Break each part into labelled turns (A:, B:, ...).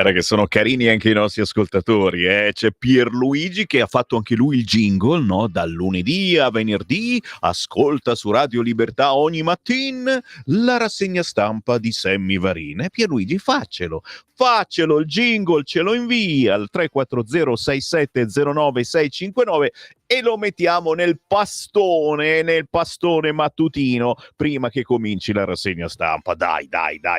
A: Guarda che sono carini anche i nostri ascoltatori, eh. C'è Pierluigi che ha fatto anche lui il jingle, no? Dal lunedì a venerdì, ascolta su Radio Libertà ogni mattina la rassegna stampa di Sammy Varin. Pierluigi, faccelo il jingle, ce lo invia al 340 6709 659 e lo mettiamo nel pastone mattutino prima che cominci la rassegna stampa. Dai,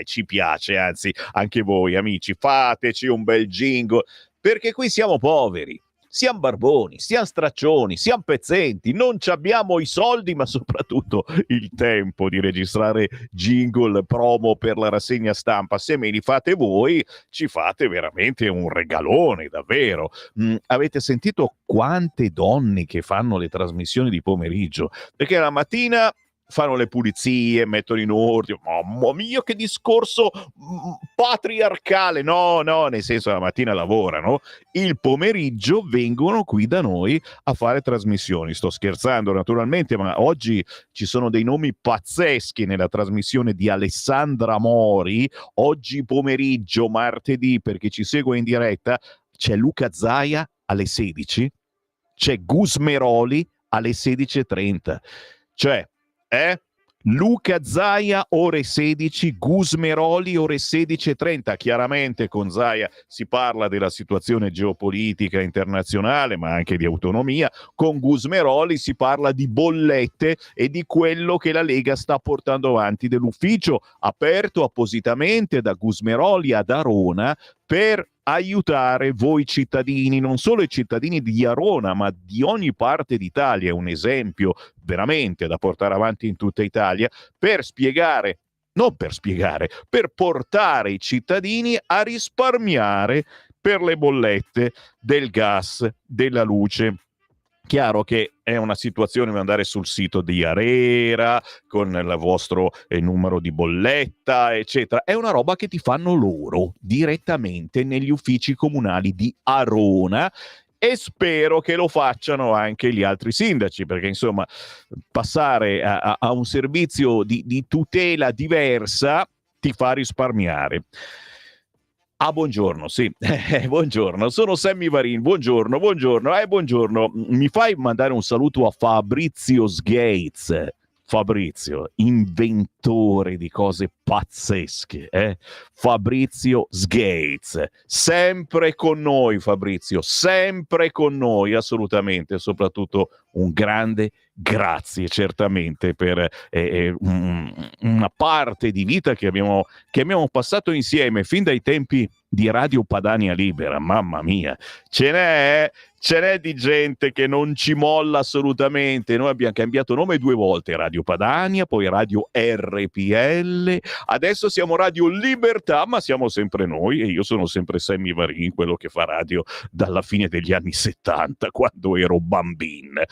A: ci piace, anzi, anche voi amici, fateci un bel jingle, perché qui siamo poveri, siamo barboni, siamo straccioni, siamo pezzenti, non ci abbiamo i soldi, ma soprattutto il tempo di registrare jingle promo per la rassegna stampa. Se me li fate voi, ci fate veramente un regalone, davvero. Avete sentito quante donne che fanno le trasmissioni di pomeriggio? Perché la mattina fanno le pulizie, mettono in ordine. Mamma mia, che discorso patriarcale! No, nel senso, la mattina lavorano, il pomeriggio vengono qui da noi a fare trasmissioni. Sto scherzando naturalmente, ma oggi ci sono dei nomi pazzeschi nella trasmissione di Alessandra Mori. Oggi pomeriggio, martedì, per chi ci segue in diretta, c'è Luca Zaia alle 16, c'è Gus Meroli alle 16:30. Cioè, Luca Zaia ore 16, Gus Meroli ore 16:30. Chiaramente con Zaia si parla della situazione geopolitica internazionale, ma anche di autonomia. Con Gus Meroli si parla di bollette e di quello che la Lega sta portando avanti, dell'ufficio aperto appositamente da Gus Meroli ad Arona per aiutare voi cittadini, non solo i cittadini di Arona, ma di ogni parte d'Italia. È un esempio veramente da portare avanti in tutta Italia, per spiegare, non per spiegare, per portare i cittadini a risparmiare per le bollette del gas, della luce. Chiaro che è una situazione da andare sul sito di Arera con il vostro numero di bolletta, eccetera. È una roba che ti fanno loro direttamente negli uffici comunali di Arona, e spero che lo facciano anche gli altri sindaci, perché insomma passare a un servizio di tutela diversa ti fa risparmiare. Buongiorno, sì, buongiorno, sono Sammy Varin, buongiorno, buongiorno, mi fai mandare un saluto a Fabrizio Sgates, Fabrizio, inventore di cose pazzesche, Fabrizio Sgates, sempre con noi Fabrizio, sempre con noi, assolutamente, soprattutto un grande grazie certamente per una parte di vita che abbiamo passato insieme fin dai tempi di Radio Padania Libera. Mamma mia, ce n'è di gente che non ci molla assolutamente. Noi abbiamo cambiato nome 2 volte, Radio Padania, poi Radio RPL, adesso siamo Radio Libertà, ma siamo sempre noi, e io sono sempre Sammy Varin, quello che fa radio dalla fine degli anni 70, quando ero bambino.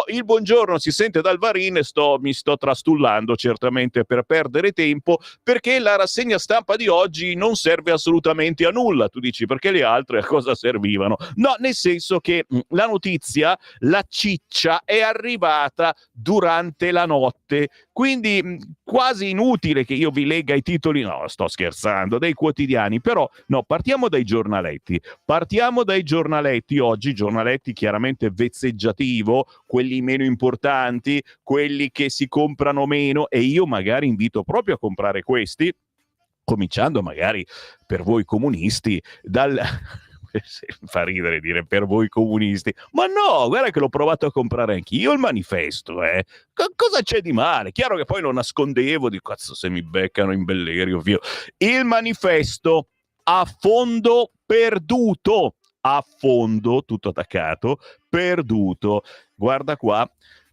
A: Il buongiorno si sente dal Varin, mi sto trastullando certamente per perdere tempo, perché la rassegna stampa di oggi non serve assolutamente a nulla. Tu dici, perché le altre a cosa servivano? No, nel senso che la notizia, la ciccia è arrivata durante la notte, quindi quasi inutile che io vi legga i titoli, no, sto scherzando, dei quotidiani, però no, partiamo dai giornaletti oggi, giornaletti chiaramente vezzeggiativo, quelli meno importanti, quelli che si comprano meno, e io magari invito proprio a comprare questi, cominciando magari per voi comunisti dal fa ridere dire per voi comunisti, ma no, guarda che l'ho provato a comprare anch'io il manifesto, cosa c'è di male? Chiaro che poi lo nascondevo, di cazzo, se mi beccano in Bellerio, via. Il manifesto a fondo perduto, a fondo, tutto attaccato, perduto. Guarda qua,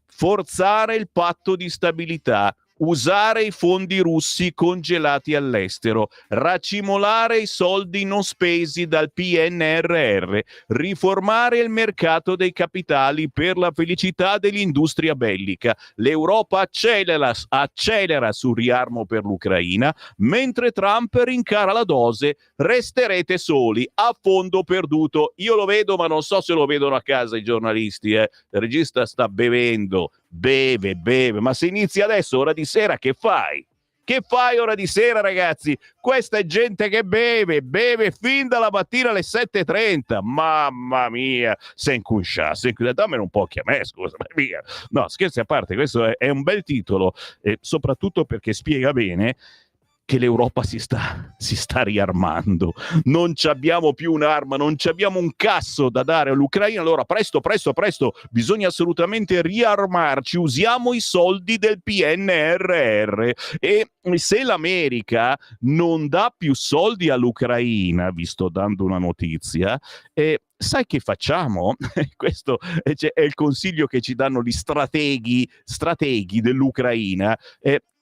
A: forzare il patto di stabilità, usare i fondi russi congelati all'estero, racimolare i soldi non spesi dal PNRR, riformare il mercato dei capitali per la felicità dell'industria bellica. L'Europa accelera sul riarmo per l'Ucraina, mentre Trump rincara la dose. Resterete soli, a fondo perduto. Io lo vedo, ma non so se lo vedono a casa i giornalisti. Il regista sta bevendo, beve, ma se inizi adesso, ora di sera, che fai? Che fai ora di sera, ragazzi? Questa è gente che beve fin dalla mattina alle 7:30. Mamma mia, sei incuscia, dammene un po' che a me, scusa, via. No, scherzi a parte, questo è un bel titolo, soprattutto perché spiega bene che l'Europa si sta riarmando. Non abbiamo più un'arma, non abbiamo un cazzo da dare all'Ucraina. Allora presto, bisogna assolutamente riarmarci, usiamo i soldi del PNRR. E se l'America non dà più soldi all'Ucraina, vi sto dando una notizia, sai che facciamo? Questo è il consiglio che ci danno gli strateghi dell'Ucraina.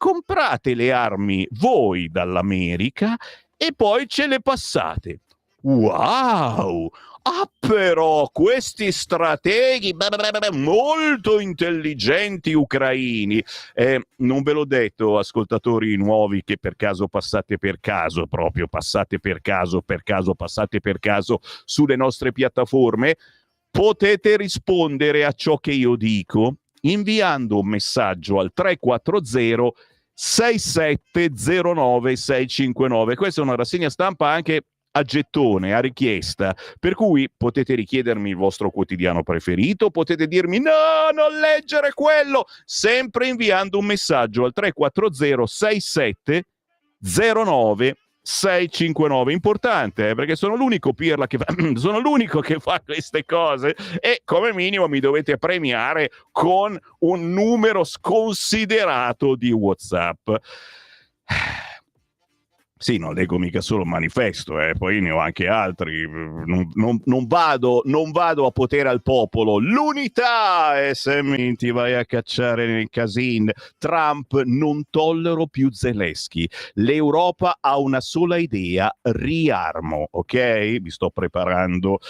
A: Comprate le armi voi dall'America e poi ce le passate. Wow! Ah, però questi strateghi molto intelligenti ucraini, non ve l'ho detto, ascoltatori nuovi, che per caso passate per caso sulle nostre piattaforme, potete rispondere a ciò che io dico inviando un messaggio al 340 6709 659. Questa è una rassegna stampa anche a gettone, a richiesta, per cui potete richiedermi il vostro quotidiano preferito, potete dirmi no, non leggere quello, sempre inviando un messaggio al 340 6709 659. Importante, perché sono l'unico pirla che sono l'unico che fa queste cose, e come minimo mi dovete premiare con un numero sconsiderato di WhatsApp. Sì, non leggo mica solo il manifesto, poi ne ho anche altri. Non vado a potere al popolo. L'unità! E se ti vai a cacciare nel casin. Trump: non tollero più Zelensky. L'Europa ha una sola idea: riarmo. Ok? Vi sto preparando.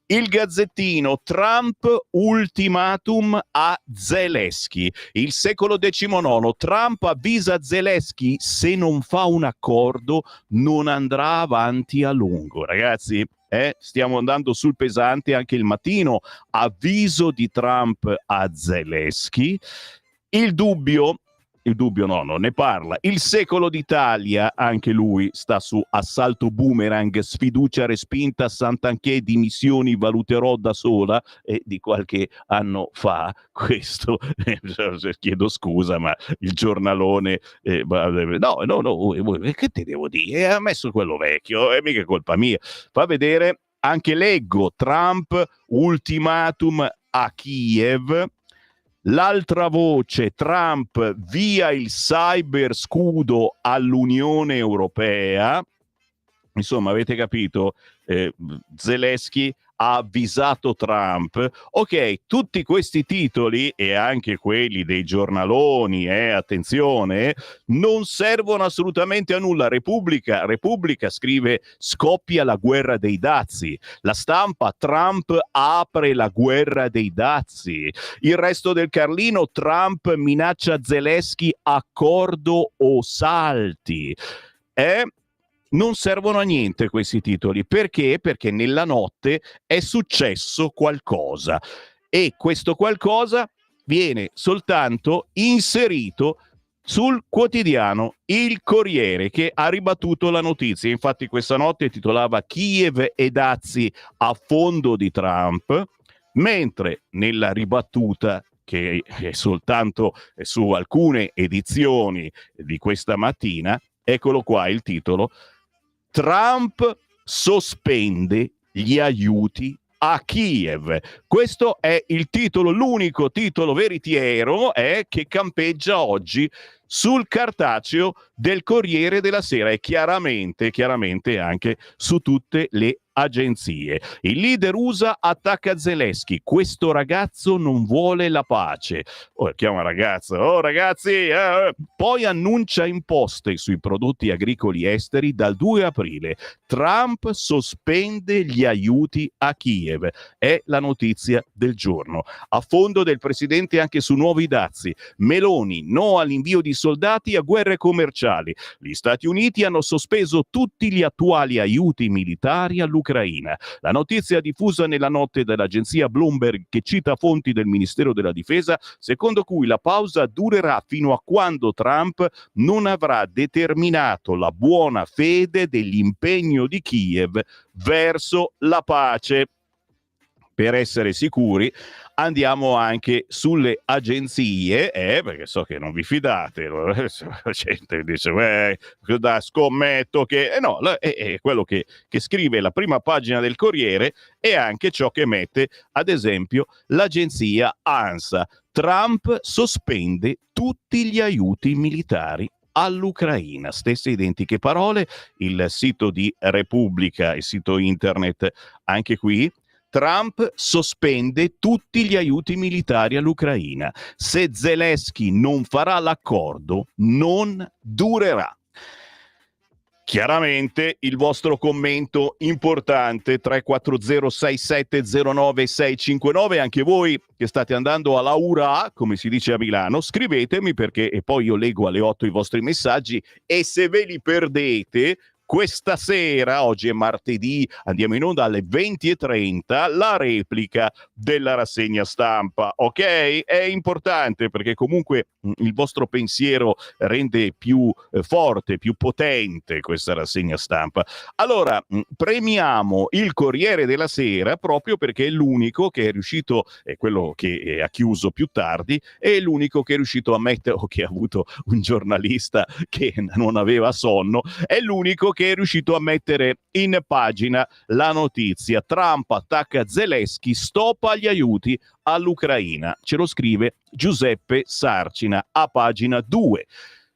A: Il Gazzettino: Trump, ultimatum a Zelensky. Il Secolo XIX: Trump avvisa Zelensky, se non fa un accordo non andrà avanti a lungo. Ragazzi, stiamo andando sul pesante. Anche Il Mattino: avviso di Trump a Zelensky. Il dubbio no, non ne parla. Il Secolo d'Italia, anche lui sta su assalto boomerang, sfiducia respinta, Santanchè, dimissioni valuterò da sola, di qualche anno fa questo. Chiedo scusa, ma il giornalone no, che te devo dire? Ha messo quello vecchio, è mica colpa mia. Fa vedere anche Leggo: Trump, ultimatum a Kiev. L'altra voce: Trump, via il cyber scudo all'Unione Europea. Insomma, avete capito? Zelensky ha avvisato Trump. Ok, tutti questi titoli, e anche quelli dei giornaloni, attenzione, non servono assolutamente a nulla. Repubblica scrive: scoppia la guerra dei dazi. La Stampa: Trump apre la guerra dei dazi. Il Resto del Carlino: Trump minaccia Zelensky, accordo o salti. Non servono a niente questi titoli. Perché? Perché nella notte è successo qualcosa, e questo qualcosa viene soltanto inserito sul quotidiano Il Corriere, che ha ribattuto la notizia. Infatti questa notte titolava: Kiev e dazi a fondo di Trump, mentre nella ribattuta, che è soltanto su alcune edizioni di questa mattina, eccolo qua il titolo: Trump sospende gli aiuti a Kiev. Questo è il titolo, l'unico titolo veritiero che campeggia oggi sul cartaceo del Corriere della Sera, e chiaramente anche su tutte le agenzie. Il leader USA attacca Zelensky: questo ragazzo non vuole la pace. Chiama ragazzo: oh ragazzi, poi annuncia imposte sui prodotti agricoli esteri dal 2 aprile. Trump sospende gli aiuti a Kiev. È la notizia del giorno. Affondo del presidente anche su nuovi dazi. Meloni: no all'invio di soldati a guerre commerciali. Gli Stati Uniti hanno sospeso tutti gli attuali aiuti militari all'Ucraina. La notizia diffusa nella notte dall'agenzia Bloomberg, che cita fonti del Ministero della Difesa, secondo cui la pausa durerà fino a quando Trump non avrà determinato la buona fede dell'impegno di Kiev verso la pace. Per essere sicuri andiamo anche sulle agenzie, perché so che non vi fidate, la gente dice, scommetto che... no, è quello che scrive la prima pagina del Corriere e anche ciò che mette, ad esempio, l'agenzia ANSA. Trump sospende tutti gli aiuti militari all'Ucraina. Stesse identiche parole, il sito di Repubblica, il sito internet anche qui. Trump sospende tutti gli aiuti militari all'Ucraina. Se Zelensky non farà l'accordo, non durerà. Chiaramente il vostro commento importante 34067096659, anche voi che state andando alla ura, come si dice a Milano, scrivetemi perché e poi io leggo alle 8 i vostri messaggi e se ve li perdete questa sera, oggi è martedì, andiamo in onda alle 20:30, la replica della rassegna stampa, ok? È importante perché comunque il vostro pensiero rende più forte, più potente questa rassegna stampa. Allora, premiamo il Corriere della Sera proprio perché è l'unico che è riuscito, è quello che ha chiuso più tardi, è l'unico che è riuscito a mettere, o che ha avuto un giornalista che non aveva sonno, è l'unico che è riuscito a mettere in pagina la notizia. Trump attacca Zelensky, stop agli aiuti all'Ucraina. Ce lo scrive Giuseppe Sarcina a pagina 2.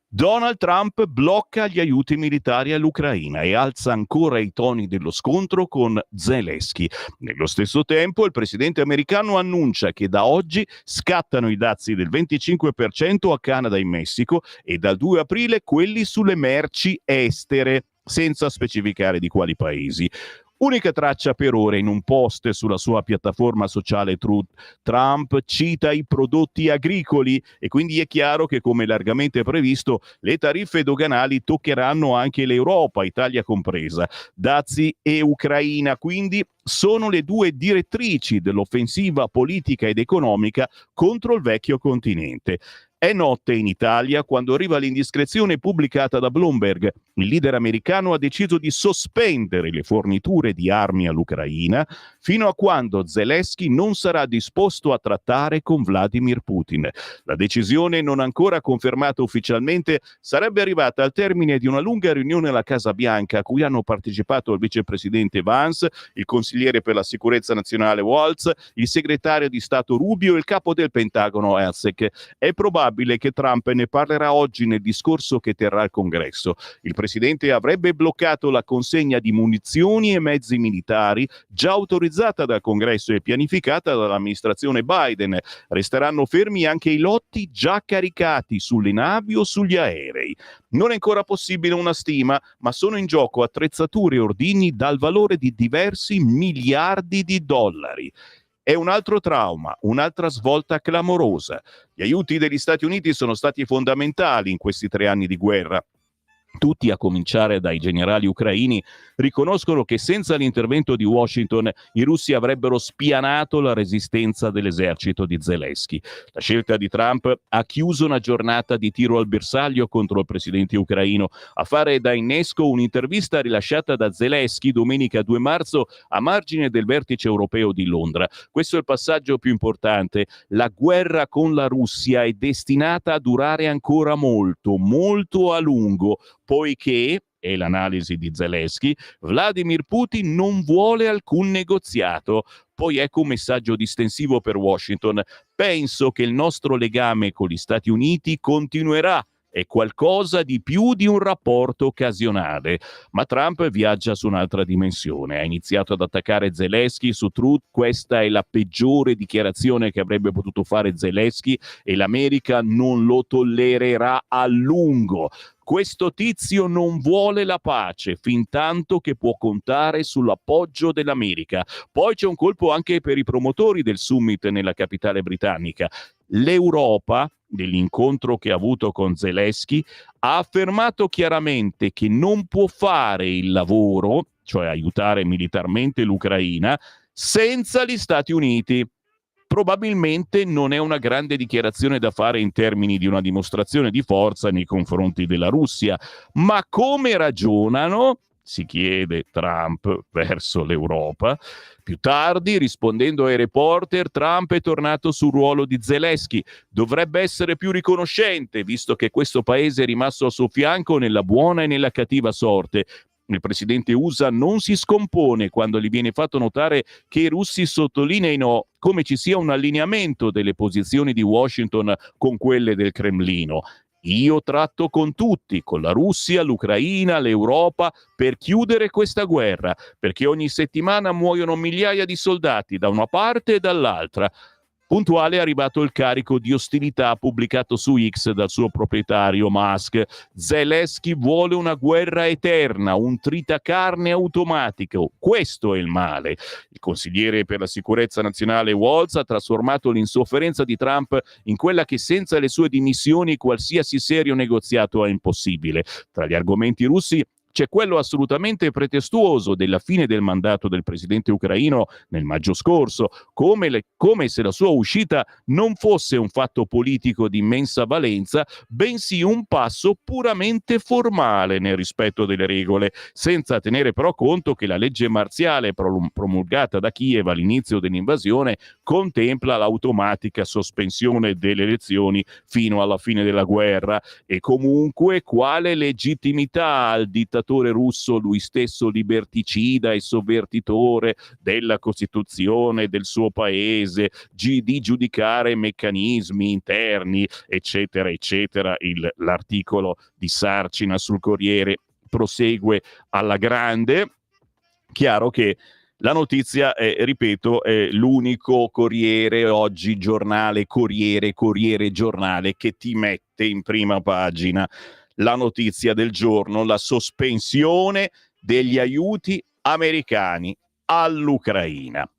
A: Donald Trump blocca gli aiuti militari all'Ucraina e alza ancora i toni dello scontro con Zelensky. Nello stesso tempo, il presidente americano annuncia che da oggi scattano i dazi del 25% a Canada e Messico e dal 2 aprile quelli sulle merci estere, senza specificare di quali paesi. Unica traccia per ora in un post sulla sua piattaforma sociale Truth, Trump cita i prodotti agricoli e quindi è chiaro che, come largamente previsto, le tariffe doganali toccheranno anche l'Europa, Italia compresa. Dazi e Ucraina, quindi, sono le due direttrici dell'offensiva politica ed economica contro il vecchio continente. È notte in Italia quando arriva l'indiscrezione pubblicata da Bloomberg. Il leader americano ha deciso di sospendere le forniture di armi all'Ucraina fino a quando Zelensky non sarà disposto a trattare con Vladimir Putin. La decisione, non ancora confermata ufficialmente, sarebbe arrivata al termine di una lunga riunione alla Casa Bianca a cui hanno partecipato il vicepresidente Vance, il consigliere per la sicurezza nazionale Waltz, il segretario di Stato Rubio e il capo del Pentagono Hegseth. È probabile che Trump ne parlerà oggi nel discorso che terrà al Congresso. Il presidente avrebbe bloccato la consegna di munizioni e mezzi militari già autorizzata dal Congresso e pianificata dall'amministrazione Biden. Resteranno fermi anche i lotti già caricati sulle navi o sugli aerei. Non è ancora possibile una stima, ma sono in gioco attrezzature e ordigni dal valore di diversi miliardi di dollari. È un altro trauma, un'altra svolta clamorosa. Gli aiuti degli Stati Uniti sono stati fondamentali in questi 3 anni di guerra. Tutti, a cominciare dai generali ucraini, riconoscono che senza l'intervento di Washington i russi avrebbero spianato la resistenza dell'esercito di Zelensky. La scelta di Trump ha chiuso una giornata di tiro al bersaglio contro il presidente ucraino. A fare da innesco un'intervista rilasciata da Zelensky domenica 2 marzo a margine del vertice europeo di Londra. Questo è il passaggio più importante. La guerra con la Russia è destinata a durare ancora molto, molto a lungo, poiché, è l'analisi di Zelensky, Vladimir Putin non vuole alcun negoziato. Poi ecco un messaggio distensivo per Washington. Penso che il nostro legame con gli Stati Uniti continuerà. È qualcosa di più di un rapporto occasionale. Ma Trump viaggia su un'altra dimensione. Ha iniziato ad attaccare Zelensky su Truth. Questa è la peggiore dichiarazione che avrebbe potuto fare Zelensky e l'America non lo tollererà a lungo. Questo tizio non vuole la pace fintanto che può contare sull'appoggio dell'America. Poi c'è un colpo anche per i promotori del summit nella capitale britannica. L'Europa, dell'incontro che ha avuto con Zelensky, ha affermato chiaramente che non può fare il lavoro, cioè aiutare militarmente l'Ucraina, senza gli Stati Uniti. Probabilmente non è una grande dichiarazione da fare in termini di una dimostrazione di forza nei confronti della Russia, ma come ragionano? Si chiede Trump verso l'Europa. Più tardi, rispondendo ai reporter, Trump è tornato sul ruolo di Zelensky. Dovrebbe essere più riconoscente, visto che questo paese è rimasto al suo fianco nella buona e nella cattiva sorte. Il presidente USA non si scompone quando gli viene fatto notare che i russi sottolineino come ci sia un allineamento delle posizioni di Washington con quelle del Cremlino. Io tratto con tutti, con la Russia, l'Ucraina, l'Europa, per chiudere questa guerra, perché ogni settimana muoiono migliaia di soldati da una parte e dall'altra. Puntuale è arrivato il carico di ostilità pubblicato su X dal suo proprietario Musk. Zelensky vuole una guerra eterna, un tritacarne automatico. Questo è il male. Il consigliere per la sicurezza nazionale Waltz ha trasformato l'insofferenza di Trump in quella che senza le sue dimissioni qualsiasi serio negoziato è impossibile. Tra gli argomenti russi c'è quello assolutamente pretestuoso della fine del mandato del presidente ucraino nel maggio scorso, come se la sua uscita non fosse un fatto politico di immensa valenza, bensì un passo puramente formale nel rispetto delle regole, senza tenere però conto che la legge marziale promulgata da Kiev all'inizio dell'invasione contempla l'automatica sospensione delle elezioni fino alla fine della guerra. E comunque quale legittimità al dittatore russo, lui stesso liberticida e sovvertitore della Costituzione del suo paese, di giudicare meccanismi interni, eccetera, eccetera. L'articolo di Sarcina sul Corriere prosegue alla grande. Chiaro che la notizia è, ripeto, è l'unico Corriere oggi, giornale, Corriere giornale, che ti mette in prima pagina la notizia del giorno, la sospensione degli aiuti americani all'Ucraina.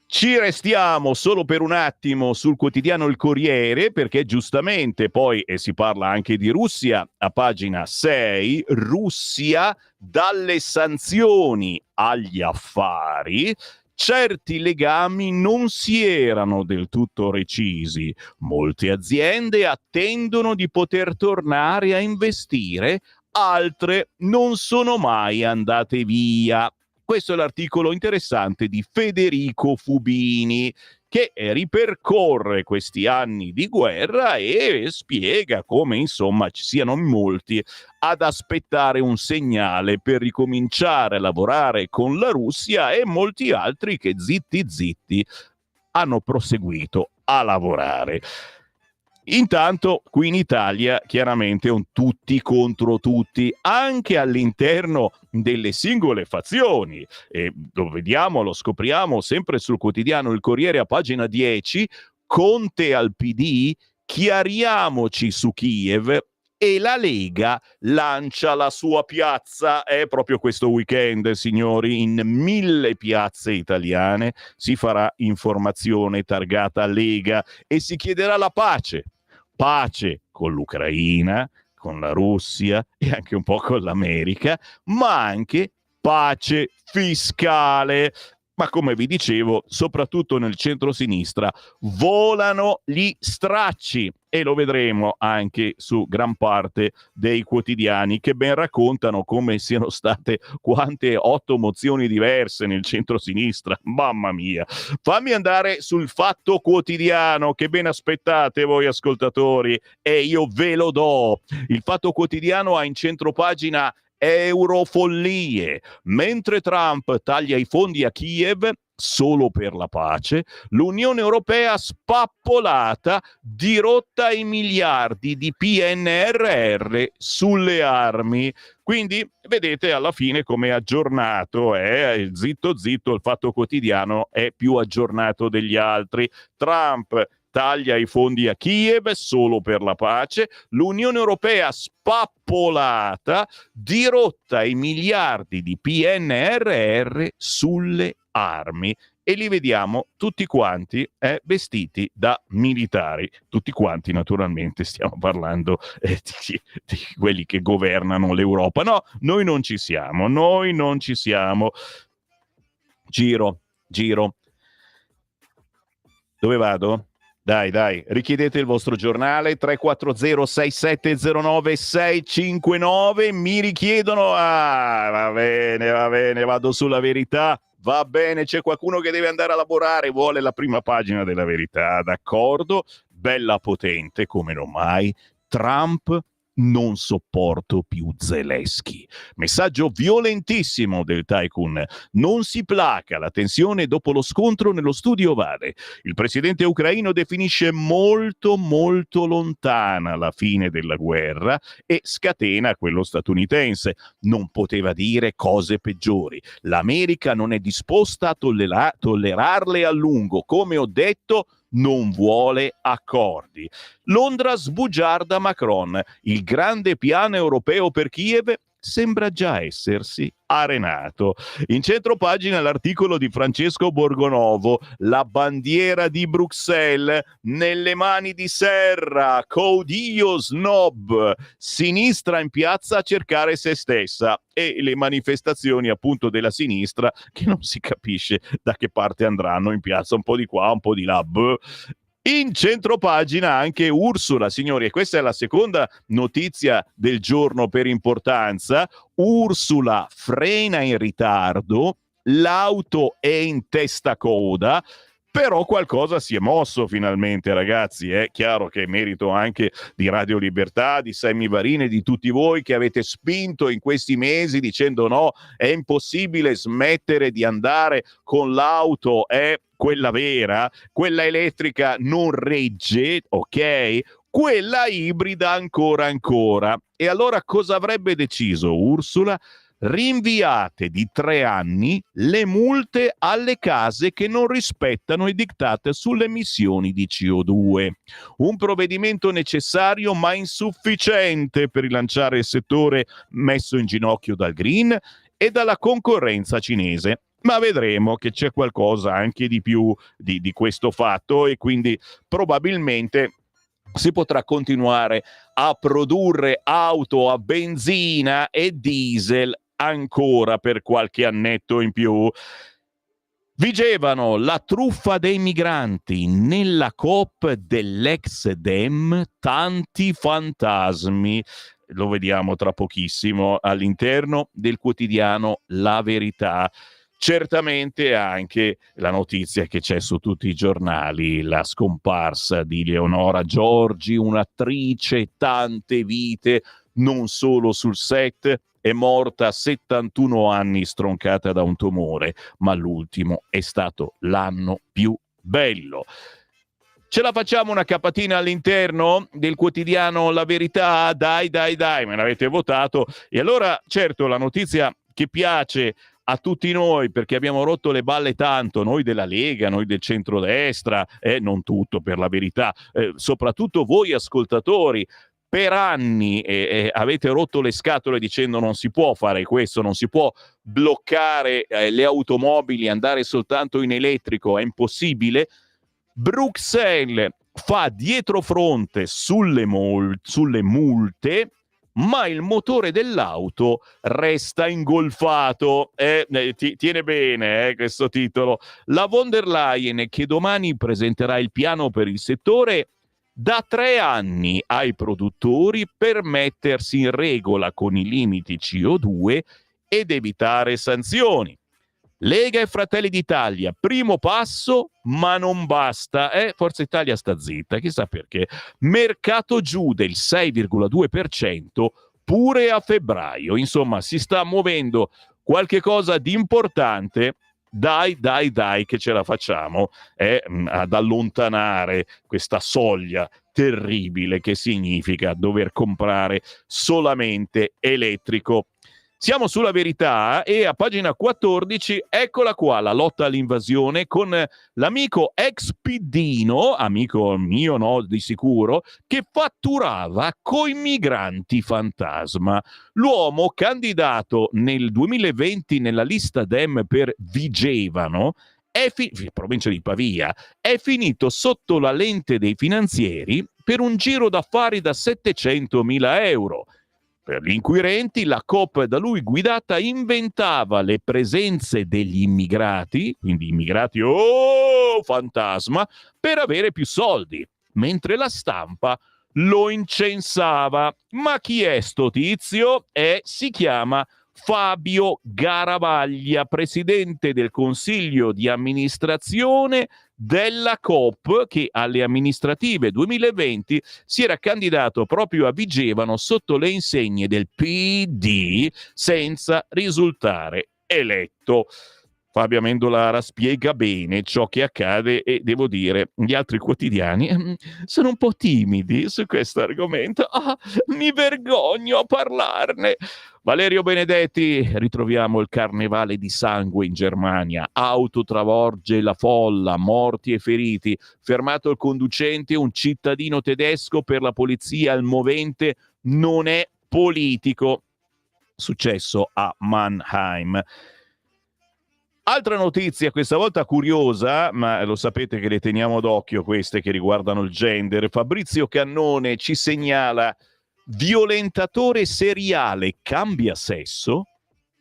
A: Ci restiamo solo per un attimo sul quotidiano Il Corriere, perché giustamente poi, e si parla anche di Russia, a pagina 6, Russia dalle sanzioni agli affari, certi legami non si erano del tutto recisi. Molte aziende attendono di poter tornare a investire, altre non sono mai andate via. Questo è l'articolo interessante di Federico Fubini, che ripercorre questi anni di guerra e spiega come, insomma, ci siano molti ad aspettare un segnale per ricominciare a lavorare con la Russia e molti altri che zitti zitti hanno proseguito a lavorare. Intanto qui in Italia chiaramente è un tutti contro tutti, anche all'interno delle singole fazioni. E lo vediamo, lo scopriamo sempre sul quotidiano Il Corriere a pagina 10, Conte al PD, chiariamoci su Kiev, e la Lega lancia la sua piazza. È proprio questo weekend, signori, in 1000 piazze italiane si farà informazione targata Lega e si chiederà la pace. Pace con l'Ucraina, con la Russia e anche un po' con l'America, ma anche pace fiscale. Ma come vi dicevo, soprattutto nel centro-sinistra volano gli stracci e lo vedremo anche su gran parte dei quotidiani che ben raccontano come siano state quante 8 mozioni diverse nel centro-sinistra. Mamma mia! Fammi andare sul Fatto Quotidiano, che ben aspettate voi ascoltatori, e io ve lo do. Il Fatto Quotidiano ha in centropagina eurofollie. Mentre Trump taglia i fondi a Kiev solo per la pace, l'Unione Europea spappolata dirotta i miliardi di PNRR sulle armi. Quindi vedete alla fine come è aggiornato, zitto zitto, il Fatto Quotidiano è più aggiornato degli altri. Trump taglia i fondi a Kiev solo per la pace, l'Unione Europea spappolata dirotta i miliardi di PNRR sulle armi e li vediamo tutti quanti vestiti da militari. Tutti quanti, naturalmente, stiamo parlando di quelli che governano l'Europa. No, noi non ci siamo. Giro. Dove vado? Dai, richiedete il vostro giornale 340-6709-659. Mi richiedono. Va bene, vado sulla Verità. Va bene, c'è qualcuno che deve andare a lavorare, vuole la prima pagina della Verità, d'accordo? Bella potente, come non mai. Trump, non sopporto più Zelensky. Messaggio violentissimo del tycoon. Non si placa la tensione dopo lo scontro nello studio ovale. Il presidente ucraino definisce molto lontana la fine della guerra e scatena quello statunitense. Non poteva dire cose peggiori. L'America non è disposta a tollerarle a lungo. Come ho detto, non vuole accordi. Londra sbugiarda Macron. Il grande piano europeo per Kiev sembra già essersi arenato. In centropagina l'articolo di Francesco Borgonovo, la bandiera di Bruxelles nelle mani di Serra, Caudio snob, sinistra in piazza a cercare se stessa e le manifestazioni appunto della sinistra che non si capisce da che parte andranno in piazza, un po' di qua, un po' di là. In centropagina anche Ursula, signori, e questa è la seconda notizia del giorno per importanza. Ursula frena in ritardo, l'auto è in testacoda, però qualcosa si è mosso finalmente, ragazzi. È chiaro che è merito anche di Radio Libertà, di Sammy Varin e di tutti voi che avete spinto in questi mesi dicendo no, è impossibile smettere di andare con l'auto, quella vera, quella elettrica non regge, ok? Quella ibrida ancora. E allora cosa avrebbe deciso Ursula? Rinviate di 3 anni le multe alle case che non rispettano i diktat sulle emissioni di CO2. Un provvedimento necessario ma insufficiente per rilanciare il settore messo in ginocchio dal green e dalla concorrenza cinese. Ma vedremo che c'è qualcosa anche di più di questo fatto e quindi probabilmente si potrà continuare a produrre auto a benzina e diesel ancora per qualche annetto in più. Vigevano la truffa dei migranti nella coop dell'ex Dem, tanti fantasmi. Lo vediamo tra pochissimo all'interno del quotidiano La Verità. Certamente anche la notizia che c'è su tutti i giornali, la scomparsa di Leonora Giorgi, un'attrice, tante vite, non solo sul set, è morta a 71 anni stroncata da un tumore, ma l'ultimo è stato l'anno più bello. Ce la facciamo una capatina all'interno del quotidiano La Verità? Dai, me l'avete votato. E allora, certo, la notizia che piace a tutti noi, perché abbiamo rotto le balle tanto, noi della Lega, noi del centrodestra, non tutto per la verità, soprattutto voi ascoltatori, per anni avete rotto le scatole dicendo non si può fare questo, non si può bloccare le automobili, andare soltanto in elettrico, è impossibile. Bruxelles fa dietrofronte sulle multe, ma il motore dell'auto resta ingolfato. Tiene bene questo titolo. La von der Leyen, che domani presenterà il piano per il settore, dà 3 anni ai produttori per mettersi in regola con i limiti CO2 ed evitare sanzioni. Lega e Fratelli d'Italia, primo passo, ma non basta. Forza Italia sta zitta, chissà perché. Mercato giù del 6,2% pure a febbraio. Insomma, si sta muovendo qualche cosa di importante. Dai, che ce la facciamo ad allontanare questa soglia terribile che significa dover comprare solamente elettrico. Siamo sulla Verità e a pagina 14, eccola qua, la lotta all'invasione con l'amico ex Piddino, amico mio no, di sicuro, che fatturava coi migranti fantasma. L'uomo candidato nel 2020 nella lista Dem per Vigevano, provincia di Pavia, è finito sotto la lente dei finanzieri per un giro d'affari da 700.000 euro. Per gli inquirenti, la Coop da lui guidata inventava le presenze degli immigrati, quindi immigrati fantasma, per avere più soldi, mentre la stampa lo incensava. Ma chi è sto tizio? Si chiama Fabio Garavaglia, presidente del consiglio di amministrazione della Coop, che alle amministrative 2020 si era candidato proprio a Vigevano sotto le insegne del PD senza risultare eletto. Fabio Amendolara spiega bene ciò che accade e devo dire, gli altri quotidiani sono un po' timidi su questo argomento. Mi vergogno a parlarne. Valerio Benedetti, ritroviamo il carnevale di sangue in Germania. Auto travolge la folla, morti e feriti. Fermato il conducente, un cittadino tedesco, per la polizia il movente non è politico. Successo a Mannheim. Altra notizia, questa volta curiosa, ma lo sapete che le teniamo d'occhio queste che riguardano il gender. Fabrizio Cannone ci segnala: violentatore seriale cambia sesso,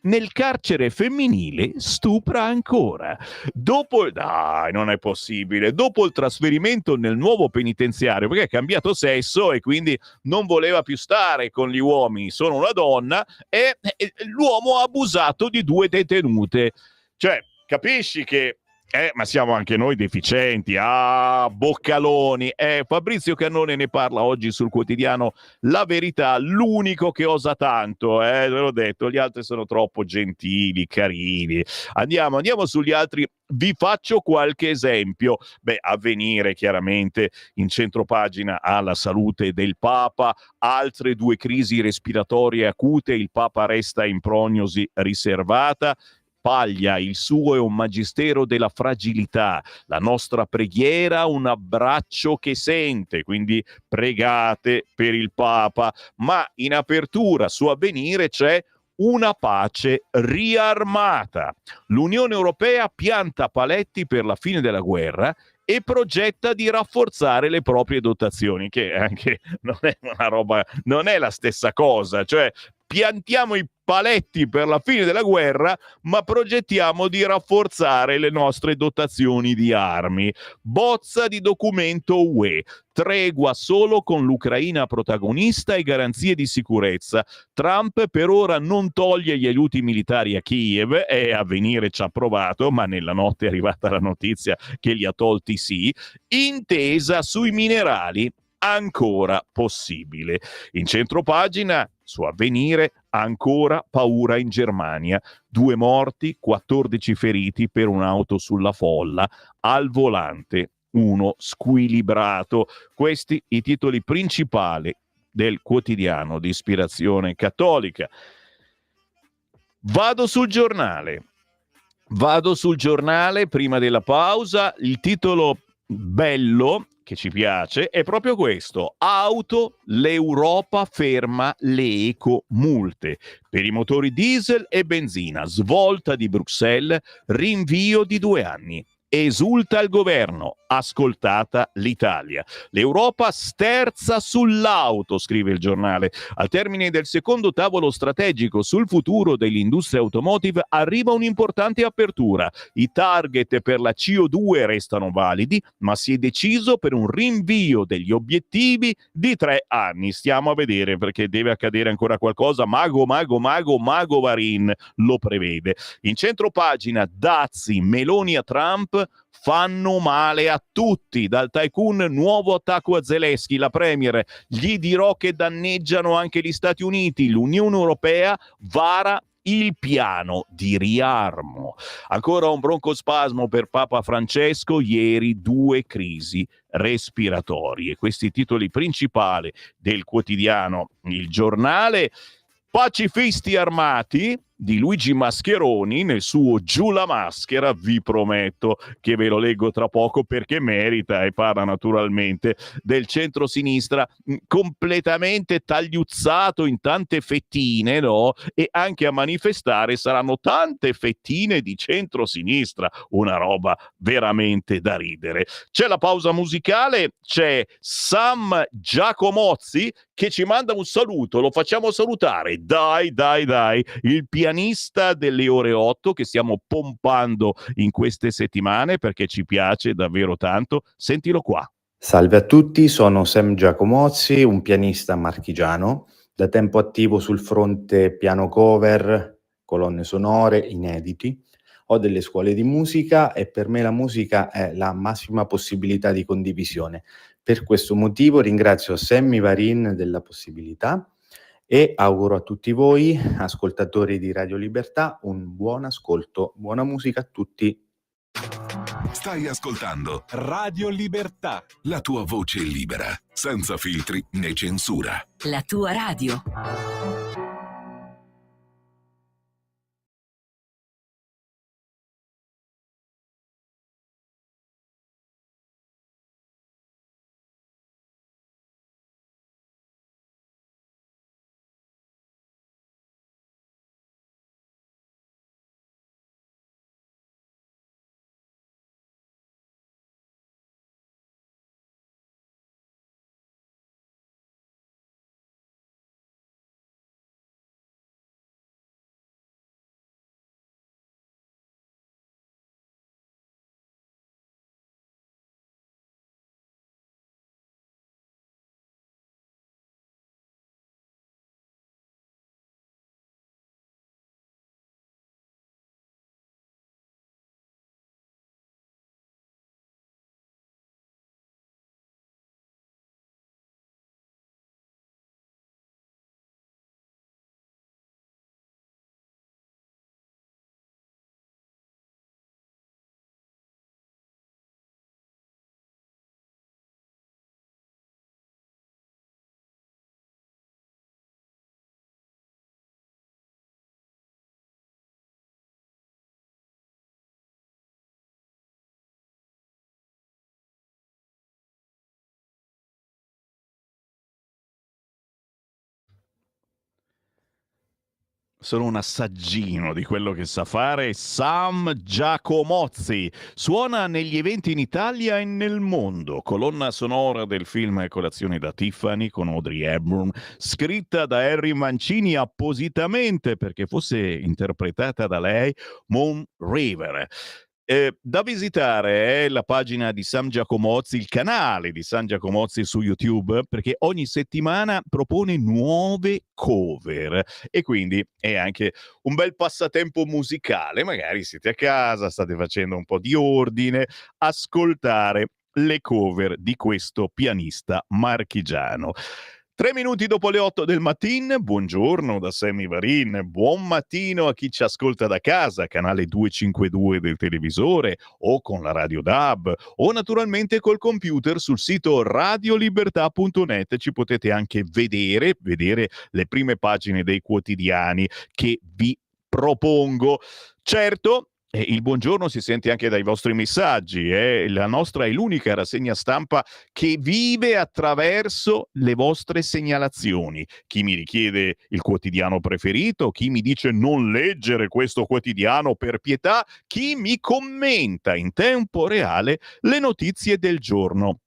A: nel carcere femminile stupra ancora. Dai, non è possibile. Dopo il trasferimento nel nuovo penitenziario, perché ha cambiato sesso e quindi non voleva più stare con gli uomini, sono una donna, e l'uomo ha abusato di 2 detenute. Cioè, capisci che ma siamo anche noi deficienti, boccaloni. Fabrizio Cannone ne parla oggi sul quotidiano La Verità, l'unico che osa tanto, ve l'ho detto, gli altri sono troppo gentili, carini. Andiamo sugli altri, vi faccio qualche esempio. Avvenire chiaramente in centropagina alla salute del Papa, altre 2 crisi respiratorie acute, il Papa resta in prognosi riservata. Paglia, il suo è un magistero della fragilità, la nostra preghiera un abbraccio che sente, quindi pregate per il Papa. Ma in apertura su Avvenire c'è una pace riarmata. L'Unione Europea pianta paletti per la fine della guerra e progetta di rafforzare le proprie dotazioni, che anche non è una roba, non è la stessa cosa, cioè piantiamo i paletti per la fine della guerra, ma progettiamo di rafforzare le nostre dotazioni di armi. Bozza di documento UE. Tregua solo con l'Ucraina protagonista e garanzie di sicurezza. Trump per ora non toglie gli aiuti militari a Kiev, e Avvenire ci ha provato, ma nella notte è arrivata la notizia che li ha tolti sì. Intesa sui minerali ancora possibile. In centropagina su Avvenire, ancora paura in Germania. 2 morti, 14 feriti per un'auto sulla folla, al volante uno squilibrato. Questi i titoli principali del quotidiano di ispirazione cattolica. Vado sul giornale prima della pausa. Il titolo bello che ci piace è proprio questo: auto, l'Europa ferma le ecomulte per i motori diesel e benzina, svolta di Bruxelles, rinvio di 2 anni. Esulta il governo, ascoltata l'Italia. L'Europa sterza sull'auto, scrive il giornale. Al termine del secondo tavolo strategico sul futuro dell'industria automotive arriva un'importante apertura. I target per la CO2 restano validi, ma si è deciso per un rinvio degli obiettivi di 3 anni. Stiamo a vedere, perché deve accadere ancora qualcosa. Mago Varin lo prevede. In centropagina, dazi, Meloni a Trump fanno male a tutti. Dal tycoon nuovo attacco a Zelensky, la premier: gli dirò che danneggiano anche gli Stati Uniti. L'Unione Europea vara il piano di riarmo. Ancora un broncospasmo per Papa Francesco, ieri 2 crisi respiratorie. Questi titoli principali del quotidiano Il Giornale. Pacifisti armati di Luigi Mascheroni nel suo Giù la maschera, vi prometto che ve lo leggo tra poco perché merita, e parla naturalmente del centro-sinistra completamente tagliuzzato in tante fettine, no? E anche a manifestare saranno tante fettine di centro-sinistra, una roba veramente da ridere. C'è la pausa musicale, c'è Sam Giacomozzi che ci manda un saluto, lo facciamo salutare, dai, il pianista delle ore 8 che stiamo pompando in queste settimane perché ci piace davvero tanto, sentilo qua.
B: Salve a tutti, sono Sam Giacomozzi, un pianista marchigiano, da tempo attivo sul fronte piano cover, colonne sonore, inediti. Ho delle scuole di musica e per me la musica è la massima possibilità di condivisione. Per questo motivo ringrazio Sammy Varin della possibilità e auguro a tutti voi, ascoltatori di Radio Libertà, un buon ascolto. Buona musica a tutti.
C: Stai ascoltando
D: Radio Libertà,
C: la tua voce libera, senza filtri né censura.
E: La tua radio.
A: Sono un assaggino di quello che sa fare Sam Giacomozzi. Suona negli eventi in Italia e nel mondo. Colonna sonora del film Colazione da Tiffany con Audrey Hepburn, scritta da Harry Mancini appositamente perché fosse interpretata da lei, Moon River. Da visitare è la pagina di Sam Giacomozzi, il canale di Sam Giacomozzi su YouTube, perché ogni settimana propone nuove cover e quindi è anche un bel passatempo musicale. Magari siete a casa, state facendo un po' di ordine, ascoltare le cover di questo pianista marchigiano. 3 minuti dopo le 8 del mattino, buongiorno da Sammy Varin, buon mattino a chi ci ascolta da casa, canale 252 del televisore o con la radio DAB o naturalmente col computer sul sito radiolibertà.net. Ci potete anche vedere le prime pagine dei quotidiani che vi propongo. Certo, il buongiorno si sente anche dai vostri messaggi. La nostra è l'unica rassegna stampa che vive attraverso le vostre segnalazioni. Chi mi richiede il quotidiano preferito, chi mi dice non leggere questo quotidiano per pietà, chi mi commenta in tempo reale le notizie del giorno.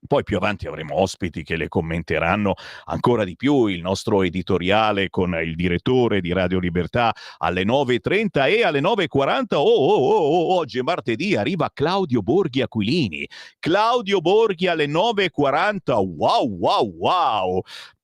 A: Poi più avanti avremo ospiti che le commenteranno ancora di più, il nostro editoriale con il direttore di Radio Libertà alle 9.30 e alle 9.40. Oggi è martedì, arriva Claudio Borghi Aquilini. Claudio Borghi alle 9.40, wow!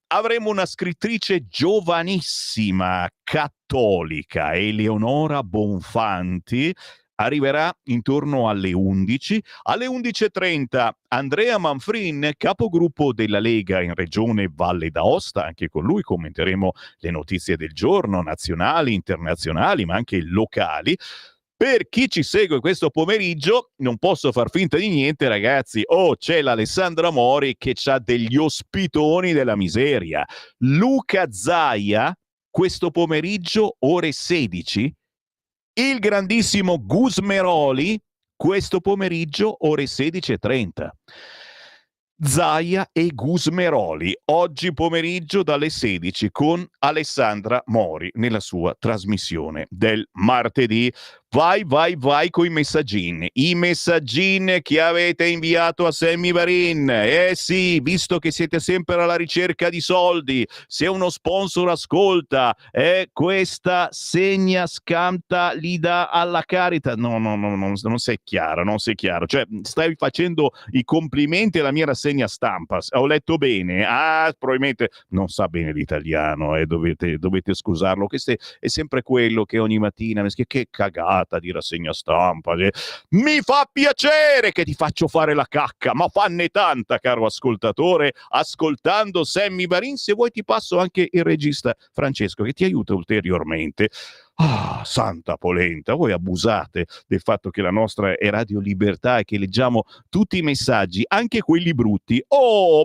A: Avremo una scrittrice giovanissima, cattolica, Eleonora Bonfanti, arriverà intorno alle 11. Alle 11.30 Andrea Manfrin, capogruppo della Lega in regione Valle d'Aosta, anche con lui commenteremo le notizie del giorno, nazionali, internazionali, ma anche locali. Per chi ci segue questo pomeriggio, non posso far finta di niente, ragazzi. C'è l'Alessandra Mori che ha degli ospitoni della miseria. Luca Zaia, questo pomeriggio ore 16, il grandissimo Gusmeroli questo pomeriggio ore 16:30. Zaia e Gusmeroli oggi pomeriggio dalle 16 con Alessandra Mori nella sua trasmissione del martedì. Vai con i messaggini che avete inviato a Sammy Varin. Sì, visto che siete sempre alla ricerca di soldi, se uno sponsor ascolta questa segna scamta li dà alla Caritas. No, non sei chiaro, cioè stai facendo i complimenti alla mia rassegna stampa. Ho letto bene? Probabilmente non sa bene l'italiano, dovete scusarlo. Questo è sempre quello che ogni mattina che cagata di rassegna stampa. Mi fa piacere che ti faccio fare la cacca, ma fanne tanta, caro ascoltatore, ascoltando Sammy Varin. Se vuoi ti passo anche il regista Francesco che ti aiuta ulteriormente. Santa polenta, voi abusate del fatto che la nostra è Radio Libertà e che leggiamo tutti i messaggi, anche quelli brutti.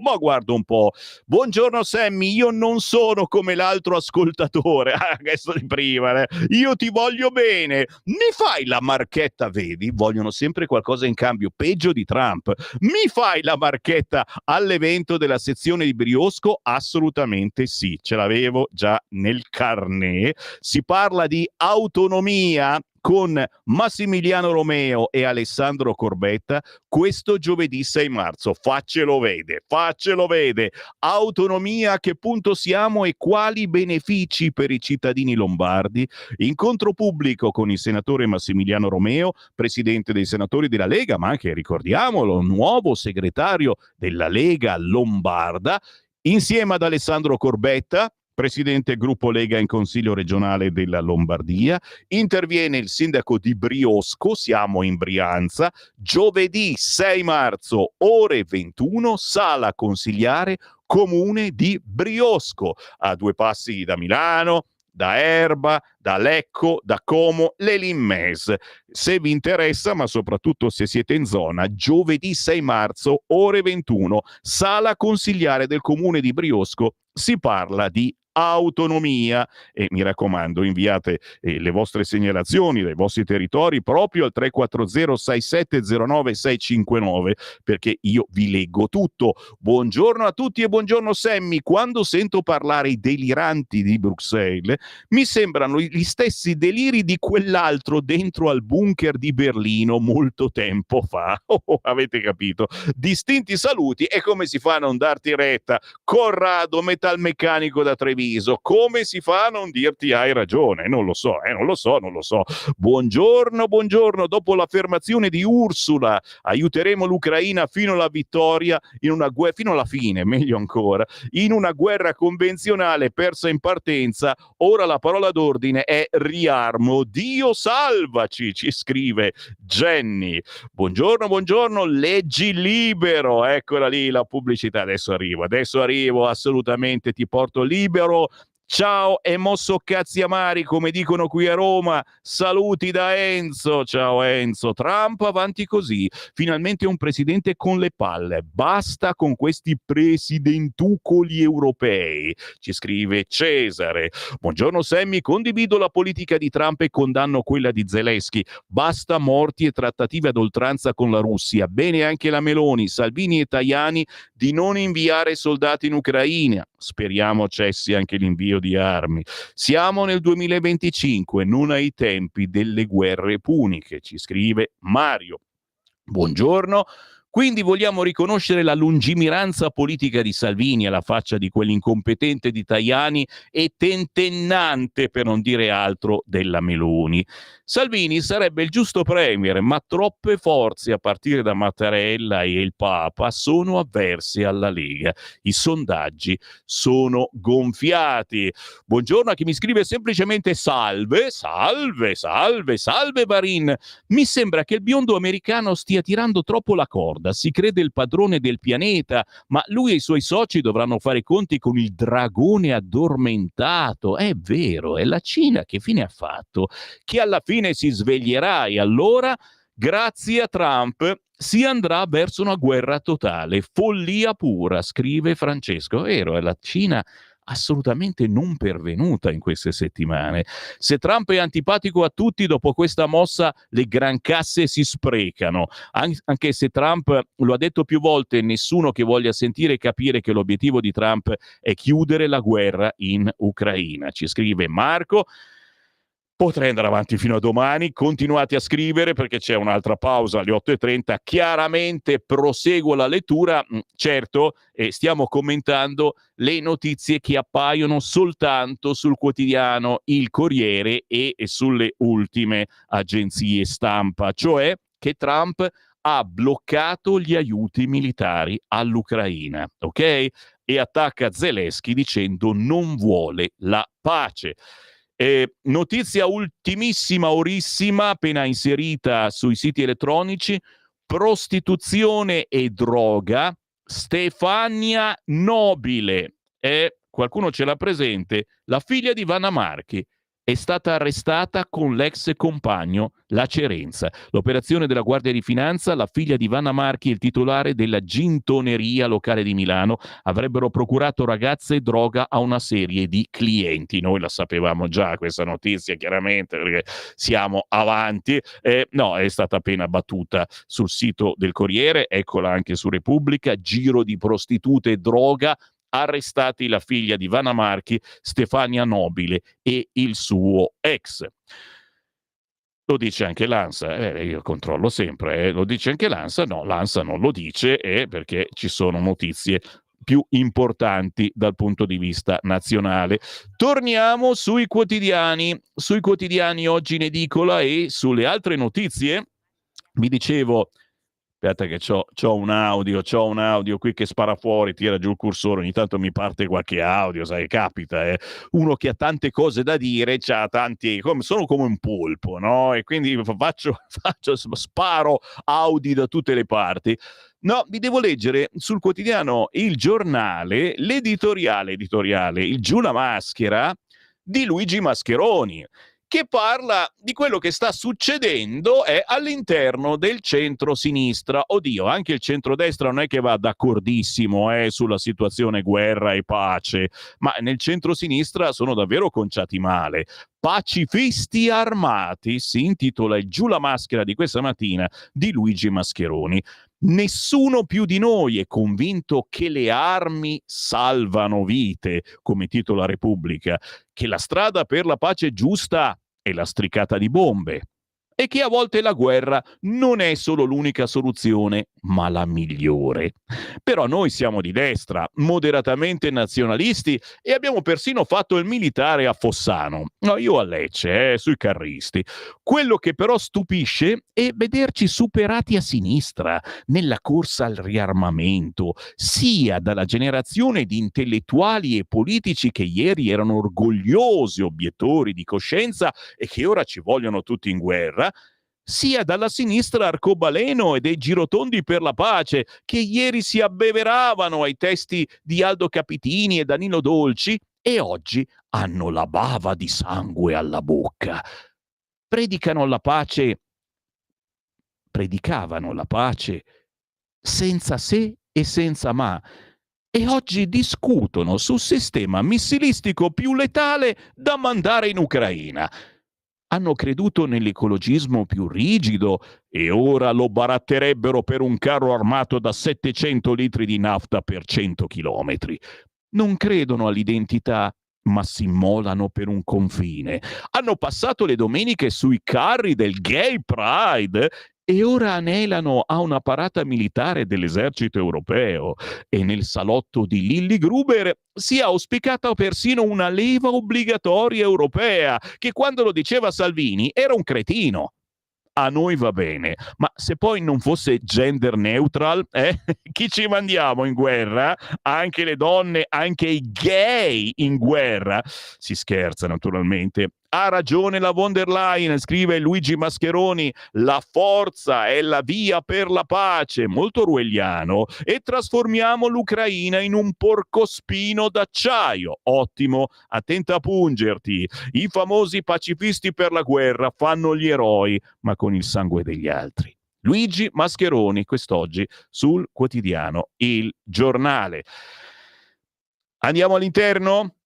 A: Ma guarda un po'. Buongiorno Sammy, io non sono come l'altro ascoltatore, questo di prima, io ti voglio bene. Mi fai la marchetta, vedi? Vogliono sempre qualcosa in cambio, peggio di Trump. Mi fai la marchetta all'evento della sezione di Briosco? Assolutamente sì, ce l'avevo già nel carnet. Si parla di autonomia con Massimiliano Romeo e Alessandro Corbetta questo giovedì 6 marzo. Faccelo vede. Autonomia, a che punto siamo e quali benefici per i cittadini lombardi? Incontro pubblico con il senatore Massimiliano Romeo, presidente dei senatori della Lega, ma anche, ricordiamolo, nuovo segretario della Lega Lombarda, insieme ad Alessandro Corbetta, presidente gruppo Lega in Consiglio regionale della Lombardia. Interviene il sindaco di Briosco, siamo in Brianza, giovedì 6 marzo, ore 21, sala consigliare comune di Briosco, a 2 passi da Milano, da Erba, da Lecco, da Como, l'Elimmes. Se vi interessa, ma soprattutto se siete in zona, giovedì 6 marzo, ore 21, sala consigliare del comune di Briosco, si parla di autonomia. E mi raccomando, inviate le vostre segnalazioni dai vostri territori proprio al 340 6709 659, perché io vi leggo tutto. Buongiorno a tutti e buongiorno Sammy. Quando sento parlare i deliranti di Bruxelles mi sembrano gli stessi deliri di quell'altro dentro al bunker di Berlino molto tempo fa. Avete capito? Distinti saluti. E come si fa a non darti retta? Corrado, metalmeccanico da Treviso. Come si fa a non dirti hai ragione? Non lo so. Buongiorno. Dopo l'affermazione di Ursula, aiuteremo l'Ucraina fino alla vittoria, fino alla fine, meglio ancora, in una guerra convenzionale persa in partenza. Ora la parola d'ordine è riarmo. Dio salvaci, ci scrive Jenny. Buongiorno, leggi Libero. Eccola lì la pubblicità. Adesso arrivo, assolutamente ti porto Libero. Ciao, è mosso cazzi amari, come dicono qui a Roma. Saluti da Enzo. Ciao Enzo. Trump avanti così. Finalmente un presidente con le palle. Basta con questi presidentucoli europei. Ci scrive Cesare. Buongiorno Sammy, condivido la politica di Trump e condanno quella di Zelensky. Basta morti e trattative ad oltranza con la Russia. Bene anche la Meloni, Salvini e Tajani di non inviare soldati in Ucraina. Speriamo cessi anche l'invio di armi. Siamo nel 2025, non ai tempi delle guerre puniche, ci scrive Mario. Buongiorno. Quindi vogliamo riconoscere la lungimiranza politica di Salvini alla faccia di quell'incompetente di Tajani e tentennante, per non dire altro, della Meloni. Salvini sarebbe il giusto premier, ma troppe forze, a partire da Mattarella e il Papa, sono avverse alla Lega. I sondaggi sono gonfiati. Buongiorno a chi mi scrive semplicemente salve Varin. Mi sembra che il biondo americano stia tirando troppo la corda. Si crede il padrone del pianeta, ma lui e i suoi soci dovranno fare i conti con il dragone addormentato. È vero, è la Cina che fine ha fatto? Che alla fine si sveglierà e allora, grazie a Trump, si andrà verso una guerra totale. Follia pura, scrive Francesco. È vero, la Cina assolutamente non pervenuta in queste settimane. Se Trump è antipatico a tutti, dopo questa mossa le gran casse si sprecano. Anche se Trump lo ha detto più volte, nessuno che voglia sentire e capire che l'obiettivo di Trump è chiudere la guerra in Ucraina. Ci scrive Marco. Potrei andare avanti fino a domani, continuate a scrivere perché c'è un'altra pausa alle 8:30, chiaramente proseguo la lettura, certo, stiamo commentando le notizie che appaiono soltanto sul quotidiano Il Corriere e sulle ultime agenzie stampa, cioè che Trump ha bloccato gli aiuti militari all'Ucraina, ok? E attacca Zelensky dicendo non vuole la pace. Notizia ultimissima, orissima, appena inserita sui siti elettronici: prostituzione e droga, Stefania Nobile. Qualcuno ce l'ha presente? La figlia di Vanna Marchi è stata arrestata con l'ex compagno La Cerenza. L'operazione della Guardia di Finanza, la figlia di Vanna Marchi e il titolare della gintoneria locale di Milano avrebbero procurato ragazze e droga a una serie di clienti. Noi la sapevamo già questa notizia, chiaramente, perché siamo avanti. No, è stata appena battuta sul sito del Corriere, eccola anche su Repubblica: giro di prostitute e droga, arrestati la figlia di Vanna Marchi, Stefania Nobile, e il suo ex. Lo dice anche l'ANSA, io controllo sempre, lo dice anche l'ANSA? No, l'ANSA non lo dice, perché ci sono notizie più importanti dal punto di vista nazionale. Torniamo sui quotidiani oggi in edicola e sulle altre notizie. Vi dicevo, aspetta che c'ho un audio qui che spara fuori, tira giù il cursore, ogni tanto mi parte qualche audio, sai, capita, uno che ha tante cose da dire, c'ha tanti, sono come un polpo, no? E quindi sparo audio da tutte le parti. No, vi devo leggere sul quotidiano Il Giornale l'editoriale, il Giù la maschera di Luigi Mascheroni, che parla di quello che sta succedendo all'interno del centro-sinistra. Oddio, anche il centrodestra non è che va d'accordissimo sulla situazione guerra e pace, ma nel centro-sinistra sono davvero conciati male. Pacifisti armati, si intitola il Giù la maschera di questa mattina di Luigi Mascheroni. Nessuno più di noi è convinto che le armi salvano vite, come titola Repubblica, che la strada per la pace giusta è lastricata di bombe e che a volte la guerra non è solo l'unica soluzione, ma la migliore. Però noi siamo di destra, moderatamente nazionalisti, e abbiamo persino fatto il militare a Fossano. No, io a Lecce, sui carristi. Quello che però stupisce è vederci superati a sinistra nella corsa al riarmamento, sia dalla generazione di intellettuali e politici che ieri erano orgogliosi obiettori di coscienza e che ora ci vogliono tutti in guerra, sia dalla sinistra arcobaleno e dei girotondi per la pace, che ieri si abbeveravano ai testi di Aldo Capitini e Danilo Dolci e oggi hanno la bava di sangue alla bocca. Predicavano la pace senza se e senza ma, e oggi discutono sul sistema missilistico più letale da mandare in Ucraina. Hanno creduto nell'ecologismo più rigido e ora lo baratterebbero per un carro armato da 700 litri di nafta per 100 chilometri. Non credono all'identità, ma si immolano per un confine. Hanno passato le domeniche sui carri del Gay Pride e ora anelano a una parata militare dell'esercito europeo, e nel salotto di Lilli Gruber si è auspicata persino una leva obbligatoria europea, che quando lo diceva Salvini era un cretino. A noi va bene, ma se poi non fosse gender neutral, chi ci mandiamo in guerra? Anche le donne, anche i gay in guerra? Si scherza, naturalmente. Ha ragione la von der Leyen, scrive Luigi Mascheroni: la forza è la via per la pace, molto orwelliano, e trasformiamo l'Ucraina in un porcospino d'acciaio. Ottimo, attenta a pungerti. I famosi pacifisti per la guerra fanno gli eroi, ma con il sangue degli altri. Luigi Mascheroni, quest'oggi sul quotidiano Il Giornale. Andiamo all'interno?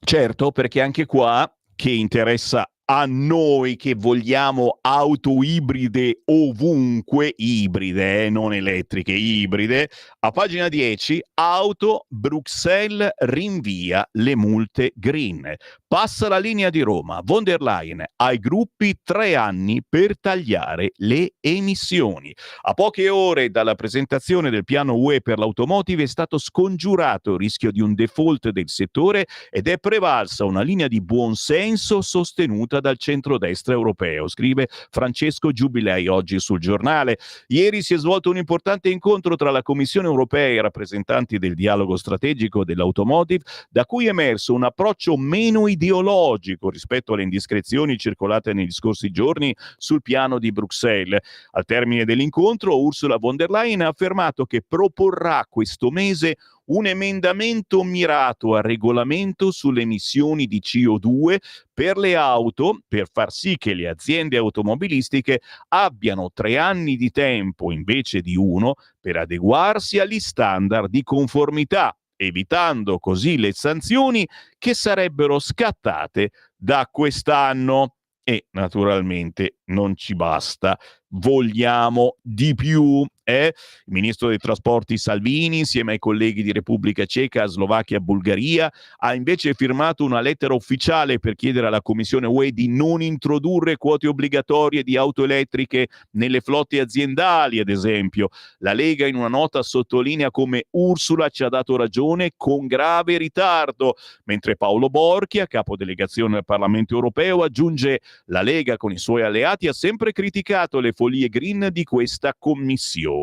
A: Certo, perché anche qua, che interessa a noi che vogliamo auto ibride ovunque, ibride, non elettriche, ibride, a pagina 10, auto, Bruxelles rinvia le multe green. Passa la linea di Roma, von der Leyen, ai gruppi 3 anni per tagliare le emissioni. A poche ore dalla presentazione del piano UE per l'automotive è stato scongiurato il rischio di un default del settore ed è prevalsa una linea di buonsenso sostenuta dal centrodestra europeo, scrive Francesco Giubilei oggi sul Giornale. Ieri si è svolto un importante incontro tra la Commissione europea e i rappresentanti del dialogo strategico dell'automotive, da cui è emerso un approccio meno ideologico rispetto alle indiscrezioni circolate negli scorsi giorni sul piano di Bruxelles. Al termine dell'incontro, Ursula von der Leyen ha affermato che proporrà questo mese un emendamento mirato al regolamento sulle emissioni di CO2 per le auto, per far sì che le aziende automobilistiche abbiano 3 anni di tempo invece di 1 per adeguarsi agli standard di conformità, evitando così le sanzioni che sarebbero scattate da quest'anno. E naturalmente non ci basta, vogliamo di più. Il ministro dei trasporti Salvini, insieme ai colleghi di Repubblica Ceca, Slovacchia e Bulgaria, ha invece firmato una lettera ufficiale per chiedere alla Commissione UE di non introdurre quote obbligatorie di auto elettriche nelle flotte aziendali, ad esempio. La Lega in una nota sottolinea come Ursula ci ha dato ragione con grave ritardo, mentre Paolo Borchia, capodelegazione al Parlamento europeo, aggiunge: la Lega con i suoi alleati ha sempre criticato le follie green di questa commissione.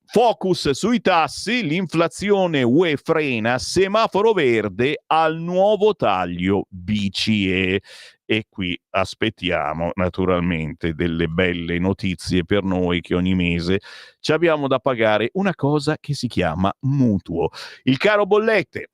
A: Focus sui tassi, l'inflazione UE frena, semaforo verde al nuovo taglio BCE. E qui aspettiamo naturalmente delle belle notizie per noi che ogni mese ci abbiamo da pagare una cosa che si chiama mutuo. Il caro bollette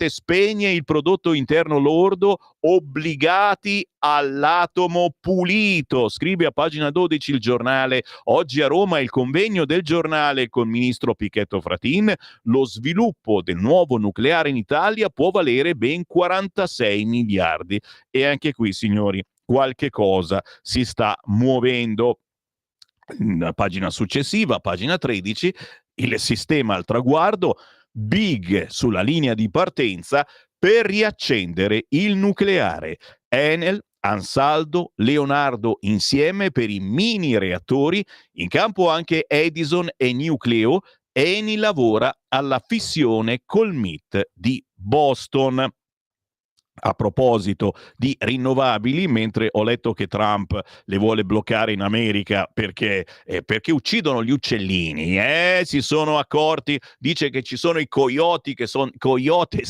A: spegne il prodotto interno lordo, obbligati all'atomo pulito, scrive a pagina 12 il Giornale. Oggi a Roma il convegno del Giornale col ministro Pichetto Fratin. Lo sviluppo del nuovo nucleare in Italia può valere ben 46 miliardi. E anche qui, signori, qualche cosa si sta muovendo. Pagina successiva, pagina 13, il sistema al traguardo, big sulla linea di partenza per riaccendere il nucleare. Enel, Ansaldo, Leonardo insieme per i mini reattori, in campo anche Edison e Nucleo. Eni lavora alla fissione col MIT di Boston. A proposito di rinnovabili, mentre ho letto che Trump le vuole bloccare in America perché uccidono gli uccellini, si sono accorti, dice che ci sono i coyote che sono il coyote,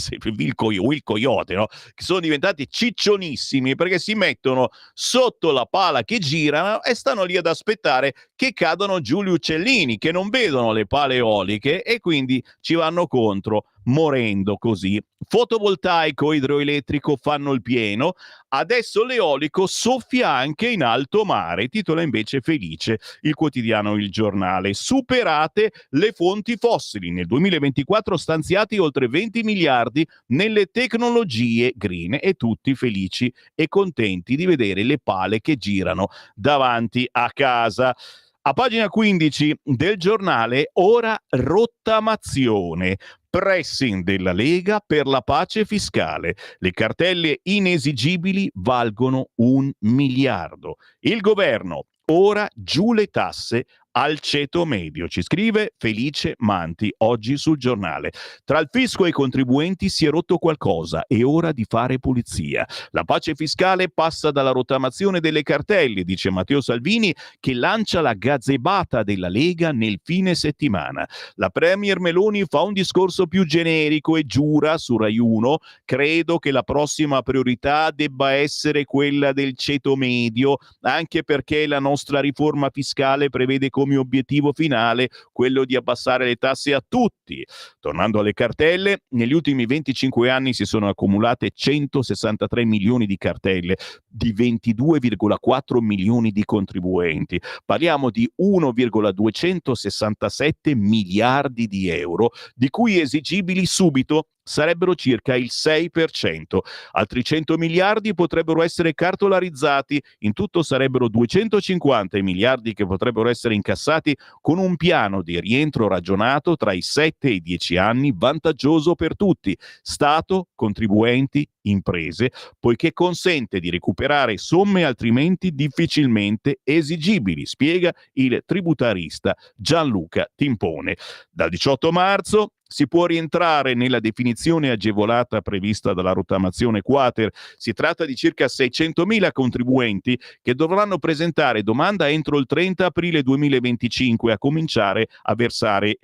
A: no? Che sono diventati ciccionissimi perché si mettono sotto la pala che girano e stanno lì ad aspettare che cadano giù gli uccellini, che non vedono le pale eoliche e quindi ci vanno contro, morendo così. Fotovoltaico, idroelettrico fanno il pieno, adesso l'eolico soffia anche in alto mare, titola invece Felice il quotidiano Il Giornale. Superate le fonti fossili, nel 2024 stanziati oltre 20 miliardi nelle tecnologie green e tutti felici e contenti di vedere le pale che girano davanti a casa. A pagina 15 del Giornale, ora rottamazione. Pressing della Lega per la pace fiscale. Le cartelle inesigibili valgono 1 miliardo. Il governo, ora giù le tasse al ceto medio, ci scrive Felice Manti oggi sul Giornale. Tra il fisco e i contribuenti si è rotto qualcosa, è ora di fare pulizia. La pace fiscale passa dalla rottamazione delle cartelle, dice Matteo Salvini, che lancia la gazebata della Lega nel fine settimana. La premier Meloni fa un discorso più generico e giura su Rai 1: credo che la prossima priorità debba essere quella del ceto medio, anche perché la nostra riforma fiscale prevede come obiettivo finale quello di abbassare le tasse a tutti. Tornando alle cartelle, negli ultimi 25 anni si sono accumulate 163 milioni di cartelle di 22,4 milioni di contribuenti. Parliamo di 1,267 miliardi di euro, di cui esigibili subito sarebbero circa il 6%. Altri 100 miliardi potrebbero essere cartolarizzati, in tutto sarebbero 250 i miliardi che potrebbero essere incassati con un piano di rientro ragionato tra i 7 e i 10 anni vantaggioso per tutti, Stato, contribuenti, imprese, poiché consente di recuperare somme altrimenti difficilmente esigibili, spiega il tributarista Gianluca Timpone. Dal 18 marzo si può rientrare nella definizione agevolata prevista dalla rottamazione quater. Si tratta di circa 600.000 contribuenti che dovranno presentare domanda entro il 30 aprile 2025 a cominciare a versare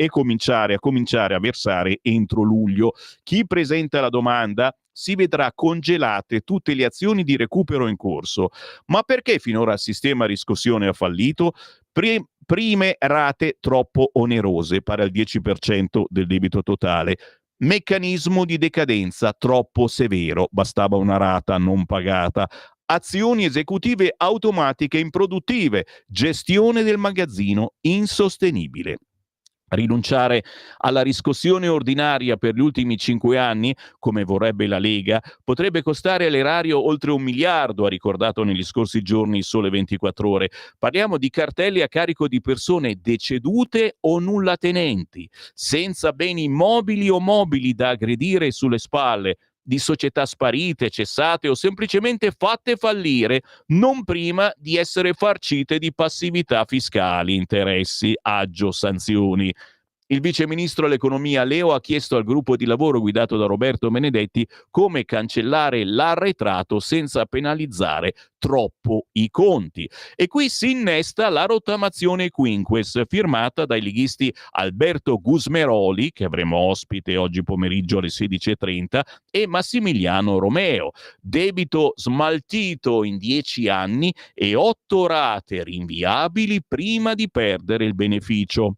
A: entro luglio. Chi presenta la domanda si vedrà congelate tutte le azioni di recupero in corso. Ma perché finora il sistema riscossione ha fallito? Prime rate troppo onerose, pari al 10% del debito totale. Meccanismo di decadenza troppo severo, bastava una rata non pagata. Azioni esecutive automatiche improduttive, gestione del magazzino insostenibile. Rinunciare alla riscossione ordinaria per gli ultimi 5 anni, come vorrebbe la Lega, potrebbe costare all'erario oltre 1 miliardo, ha ricordato negli scorsi giorni il Sole 24 Ore. Parliamo di cartelli a carico di persone decedute o nullatenenti, senza beni mobili o mobili da aggredire sulle spalle, di società sparite, cessate o semplicemente fatte fallire non prima di essere farcite di passività fiscali, interessi, aggio, sanzioni. Il vice ministro all'economia Leo ha chiesto al gruppo di lavoro guidato da Roberto Benedetti come cancellare l'arretrato senza penalizzare troppo i conti. E qui si innesta la rottamazione quinques, firmata dai leghisti Alberto Gusmeroli, che avremo ospite oggi pomeriggio alle 16:30, e Massimiliano Romeo. Debito smaltito in 10 anni e 8 rate rinviabili prima di perdere il beneficio.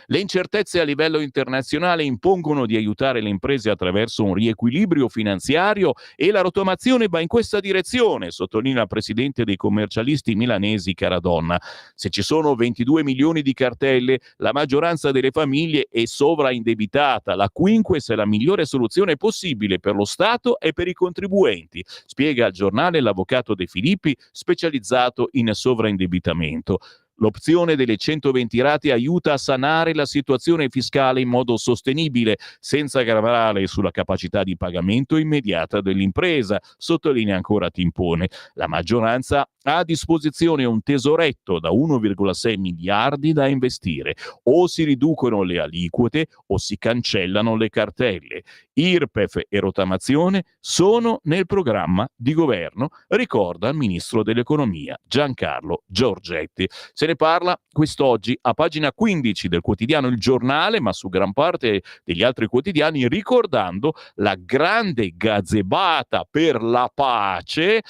A: Le incertezze a livello internazionale impongono di aiutare le imprese attraverso un riequilibrio finanziario e la rottamazione va in questa direzione, sottolinea il presidente dei commercialisti milanesi Caradonna. Se ci sono 22 milioni di cartelle, la maggioranza delle famiglie è sovraindebitata. La quinques è la migliore soluzione possibile per lo Stato e per i contribuenti, spiega al giornale l'avvocato De Filippi, specializzato in sovraindebitamento. L'opzione delle 120 rate aiuta a sanare la situazione fiscale in modo sostenibile, senza gravare sulla capacità di pagamento immediata dell'impresa, sottolinea ancora Timpone. La maggioranza ha a disposizione un tesoretto da 1,6 miliardi da investire. O si riducono le aliquote o si cancellano le cartelle. IRPEF e rottamazione sono nel programma di governo, ricorda il ministro dell'economia Giancarlo Giorgetti. Se ne parla quest'oggi a pagina 15 del quotidiano Il Giornale, ma su gran parte degli altri quotidiani, ricordando la grande gazebata per la pace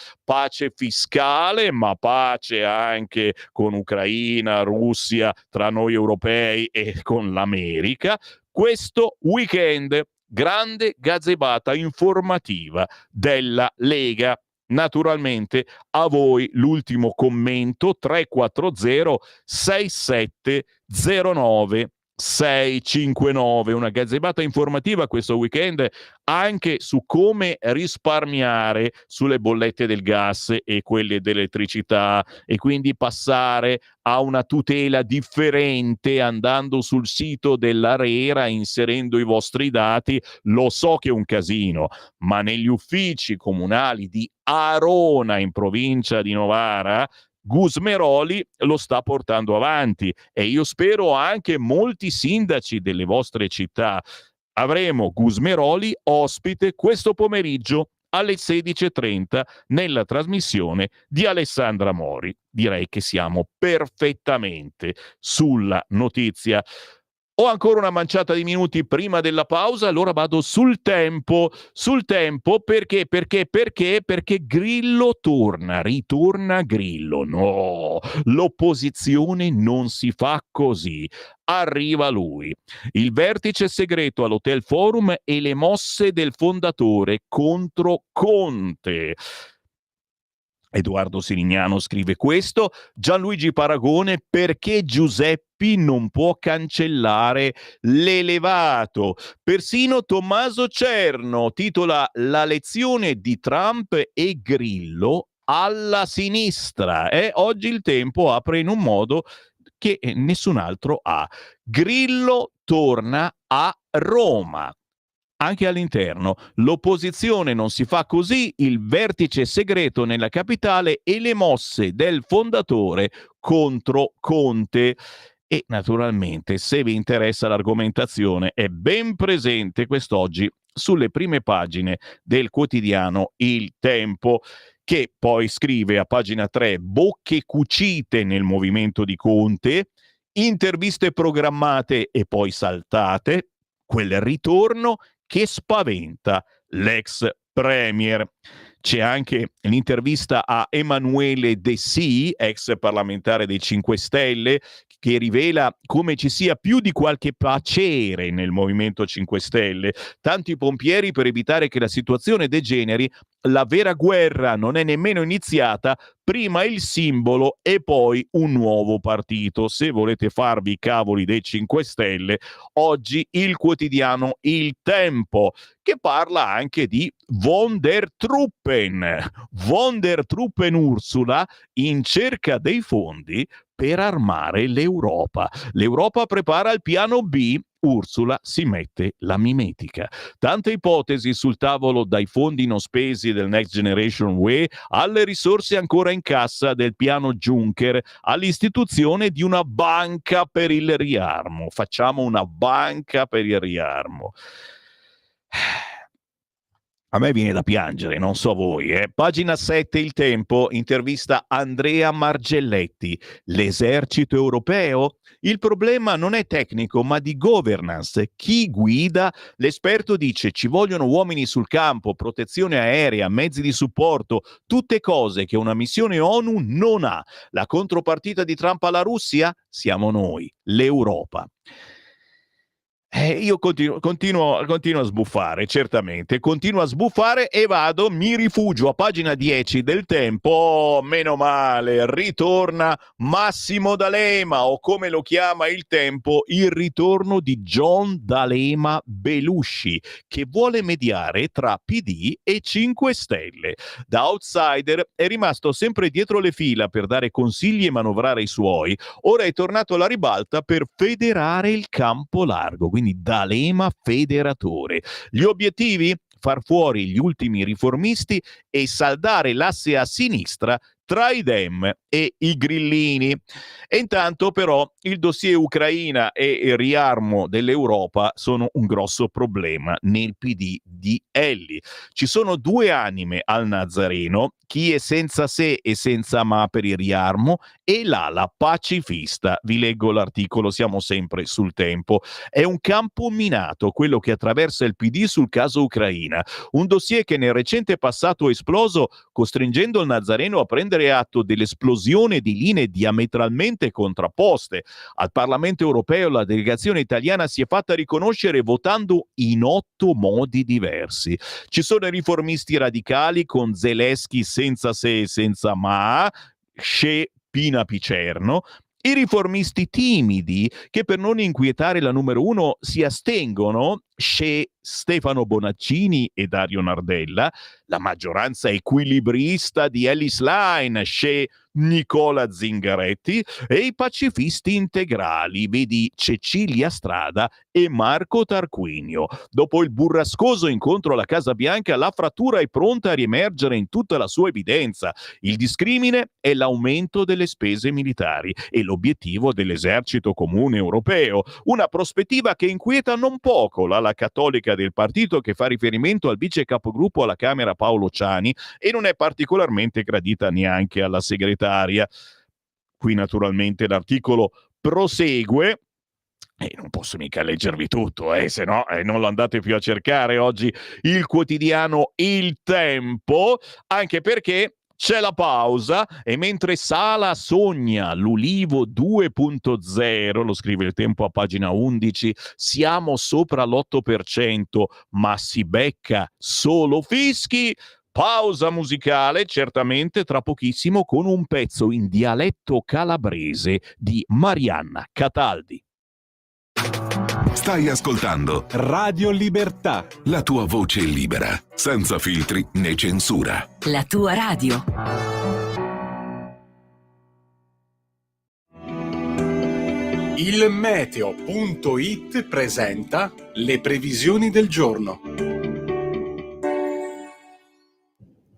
A: fiscale, ma pace anche con Ucraina, Russia, tra noi europei e con l'America. Questo weekend, grande gazebata informativa della Lega. Naturalmente a voi l'ultimo commento 340 6709 659, una gazebata informativa questo weekend anche su come risparmiare sulle bollette del gas e quelle dell'elettricità e quindi passare a una tutela differente andando sul sito dell'ARERA, inserendo i vostri dati. Lo so che è un casino, ma negli uffici comunali di Arona in provincia di Novara Gusmeroli lo sta portando avanti e io spero anche molti sindaci delle vostre città. Avremo Gusmeroli ospite questo pomeriggio alle 16:30 nella trasmissione di Alessandra Mori. Direi che siamo perfettamente sulla notizia. Ho ancora una manciata di minuti prima della pausa, allora vado sul tempo perché Grillo ritorna Grillo. No, l'opposizione non si fa così. Arriva lui. Il vertice segreto all'Hotel Forum e le mosse del fondatore contro Conte. Edoardo Sirignano scrive questo, Gianluigi Paragone, perché Giuseppe Volpi non può cancellare l'elevato. Persino Tommaso Cerno titola la lezione di Trump e Grillo alla sinistra. Oggi il Tempo apre in un modo che nessun altro ha. Grillo torna a Roma. Anche all'interno, l'opposizione non si fa così, il vertice segreto nella capitale e le mosse del fondatore contro Conte. E naturalmente, se vi interessa l'argomentazione, è ben presente quest'oggi sulle prime pagine del quotidiano Il Tempo, che poi scrive a pagina 3: bocche cucite nel movimento di Conte, interviste programmate e poi saltate, quel ritorno che spaventa l'ex premier. C'è anche l'intervista a Emanuele Dessì, ex parlamentare dei 5 Stelle, che rivela come ci sia più di qualche pacere nel Movimento 5 Stelle, tanti pompieri per evitare che la situazione degeneri. La vera guerra non è nemmeno iniziata, prima il simbolo e poi un nuovo partito. Se volete farvi i cavoli dei 5 Stelle, oggi il quotidiano Il Tempo, che parla anche di von der Truppen Ursula in cerca dei fondi per armare l'Europa. L'Europa prepara il piano B, Ursula si mette la mimetica. Tante ipotesi sul tavolo, dai fondi non spesi del Next Generation UE alle risorse ancora in cassa del piano Juncker, all'istituzione di una banca per il riarmo. Facciamo una banca per il riarmo. A me viene da piangere, non so voi. Pagina 7 Il Tempo, intervista Andrea Margelletti. L'esercito europeo? Il problema non è tecnico, ma di governance. Chi guida? L'esperto dice: ci vogliono uomini sul campo, protezione aerea, mezzi di supporto, tutte cose che una missione ONU non ha. La contropartita di Trump alla Russia? Siamo noi, l'Europa. Io continuo a sbuffare, certamente, continuo a sbuffare e mi rifugio a pagina 10 del Tempo. Meno male, ritorna Massimo D'Alema, o come lo chiama Il Tempo, il ritorno di John D'Alema Belushi, che vuole mediare tra PD e 5 Stelle. Da outsider è rimasto sempre dietro le fila per dare consigli e manovrare i suoi. Ora è tornato alla ribalta per federare il campo largo, quindi D'Alema federatore. Gli obiettivi? Far fuori gli ultimi riformisti e saldare l'asse a sinistra tra i Dem e i grillini. E intanto però il dossier Ucraina e il riarmo dell'Europa sono un grosso problema nel PD di Elli. Ci sono due anime al Nazareno, chi è senza se e senza ma per il riarmo e l'ala pacifista. Vi leggo l'articolo, siamo sempre sul Tempo. È un campo minato quello che attraversa il PD sul caso Ucraina, un dossier che nel recente passato è esploso costringendo il Nazareno a prendere atto dell'esplosione di linee diametralmente contrapposte. Al Parlamento europeo la delegazione italiana si è fatta riconoscere votando in 8 modi diversi. Ci sono i riformisti radicali con Zelensky senza se e senza ma, Pina Picerno, i riformisti timidi che per non inquietare la numero 1 si astengono, Stefano Bonaccini e Dario Nardella, la maggioranza equilibrista di Ellis Line, Nicola Zingaretti, e i pacifisti integrali, vedi Cecilia Strada e Marco Tarquinio. Dopo il burrascoso incontro alla Casa Bianca, la frattura è pronta a riemergere in tutta la sua evidenza. Il discrimine è l'aumento delle spese militari e l'obiettivo dell'esercito comune europeo, una prospettiva che inquieta non poco l'ala cattolica del partito, che fa riferimento al vice capogruppo alla Camera Paolo Ciani e non è particolarmente gradita neanche alla segretaria. Qui naturalmente l'articolo prosegue. Non posso mica leggervi tutto, se no non lo andate più a cercare oggi il quotidiano Il Tempo, anche perché c'è la pausa e mentre Sala sogna l'Ulivo 2.0, lo scrive Il Tempo a pagina 11, siamo sopra l'8%, ma si becca solo fischi. Pausa musicale, certamente tra pochissimo con un pezzo in dialetto calabrese di Marianna Cataldi.
C: Stai ascoltando
D: Radio Libertà.
C: la tua voce libera, senza filtri né censura.
E: La tua radio.
D: Il meteo.it presenta le previsioni del giorno.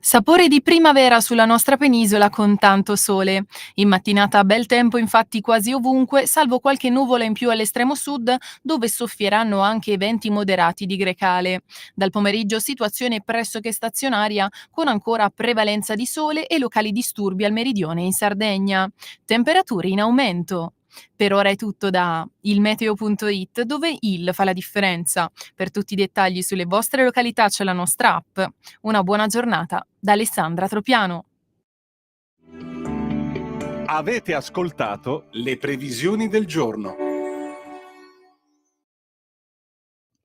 F: Sapore di primavera sulla nostra penisola con tanto sole. In mattinata bel tempo infatti quasi ovunque, salvo qualche nuvola in più all'estremo sud, dove soffieranno anche venti moderati di grecale. Dal pomeriggio situazione pressoché stazionaria, con ancora prevalenza di sole e locali disturbi al meridione e in Sardegna. Temperature in aumento. Per ora è tutto da ilmeteo.it, dove il fa la differenza. Per tutti i dettagli sulle vostre località c'è la nostra app. Una buona giornata da Alessandra Tropiano.
D: Avete ascoltato le previsioni del giorno.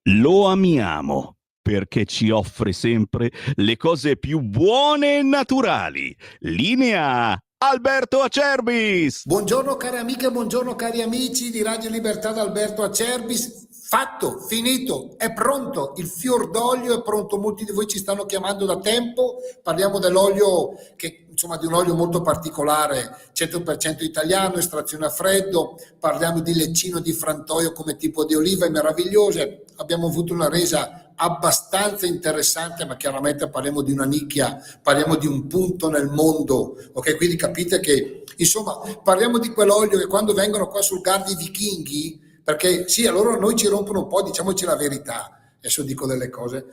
A: Lo amiamo perché ci offre sempre le cose più buone e naturali. Linea Alberto Acerbis.
G: Buongiorno cari amiche, buongiorno cari amici di Radio Libertà da Alberto Acerbis. Fatto, finito, è pronto, il fior d'olio è pronto, molti di voi ci stanno chiamando da tempo, parliamo dell'olio che insomma di un olio molto particolare, 100% italiano, estrazione a freddo, parliamo di leccino di frantoio come tipo di olive meravigliose, abbiamo avuto una resa abbastanza interessante, ma chiaramente parliamo di una nicchia, parliamo di un punto nel mondo, ok? Quindi capite che insomma parliamo di quell'olio che quando vengono qua sul Gardi i vichinghi, perché sì, allora noi ci rompono un po', diciamoci la verità, adesso dico delle cose,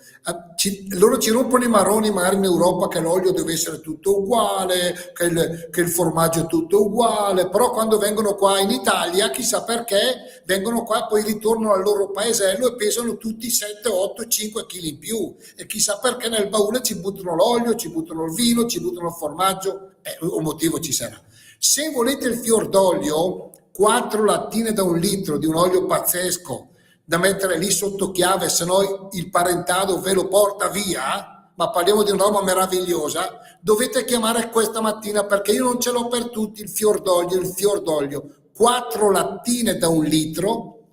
G: loro ci rompono i maroni magari in Europa che l'olio deve essere tutto uguale, che il formaggio è tutto uguale, però quando vengono qua in Italia, chissà perché, vengono qua, poi ritornano al loro paesello e pesano tutti 7, 8, 5 kg in più, e chissà perché nel baule ci buttano l'olio, ci buttano il vino, ci buttano il formaggio, un motivo ci sarà. Se volete il fior d'olio, 4 lattine da 1 litro di un olio pazzesco da mettere lì sotto chiave, se no il parentado ve lo porta via, ma parliamo di una roba meravigliosa, dovete chiamare questa mattina perché io non ce l'ho per tutti il fior d'olio, 4 lattine da 1 litro,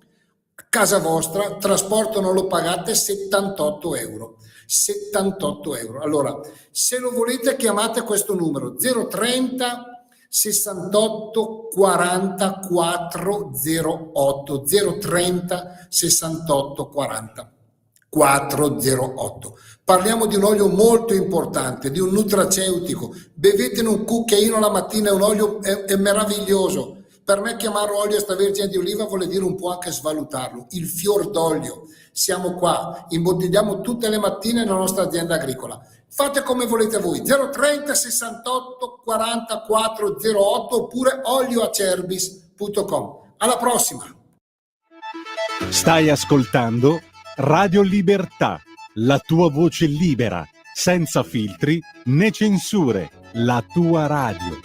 G: casa vostra, trasporto non lo pagate, 78 euro. 78 euro. Allora, se lo volete chiamate questo numero 030 68 40 408 030 68 40 408. Parliamo di un olio molto importante, di un nutraceutico. Bevetene un cucchiaino la mattina, è un olio è meraviglioso. Per me chiamarlo olio extravergine di oliva vuol dire un po' anche svalutarlo. Il fior d'olio. Siamo qua, imbottigliamo tutte le mattine nella nostra azienda agricola. Fate come volete voi, 030 68 40 408 oppure olioacerbis.com. Alla prossima!
D: Stai ascoltando Radio Libertà, la tua voce libera, senza filtri né censure, la tua radio.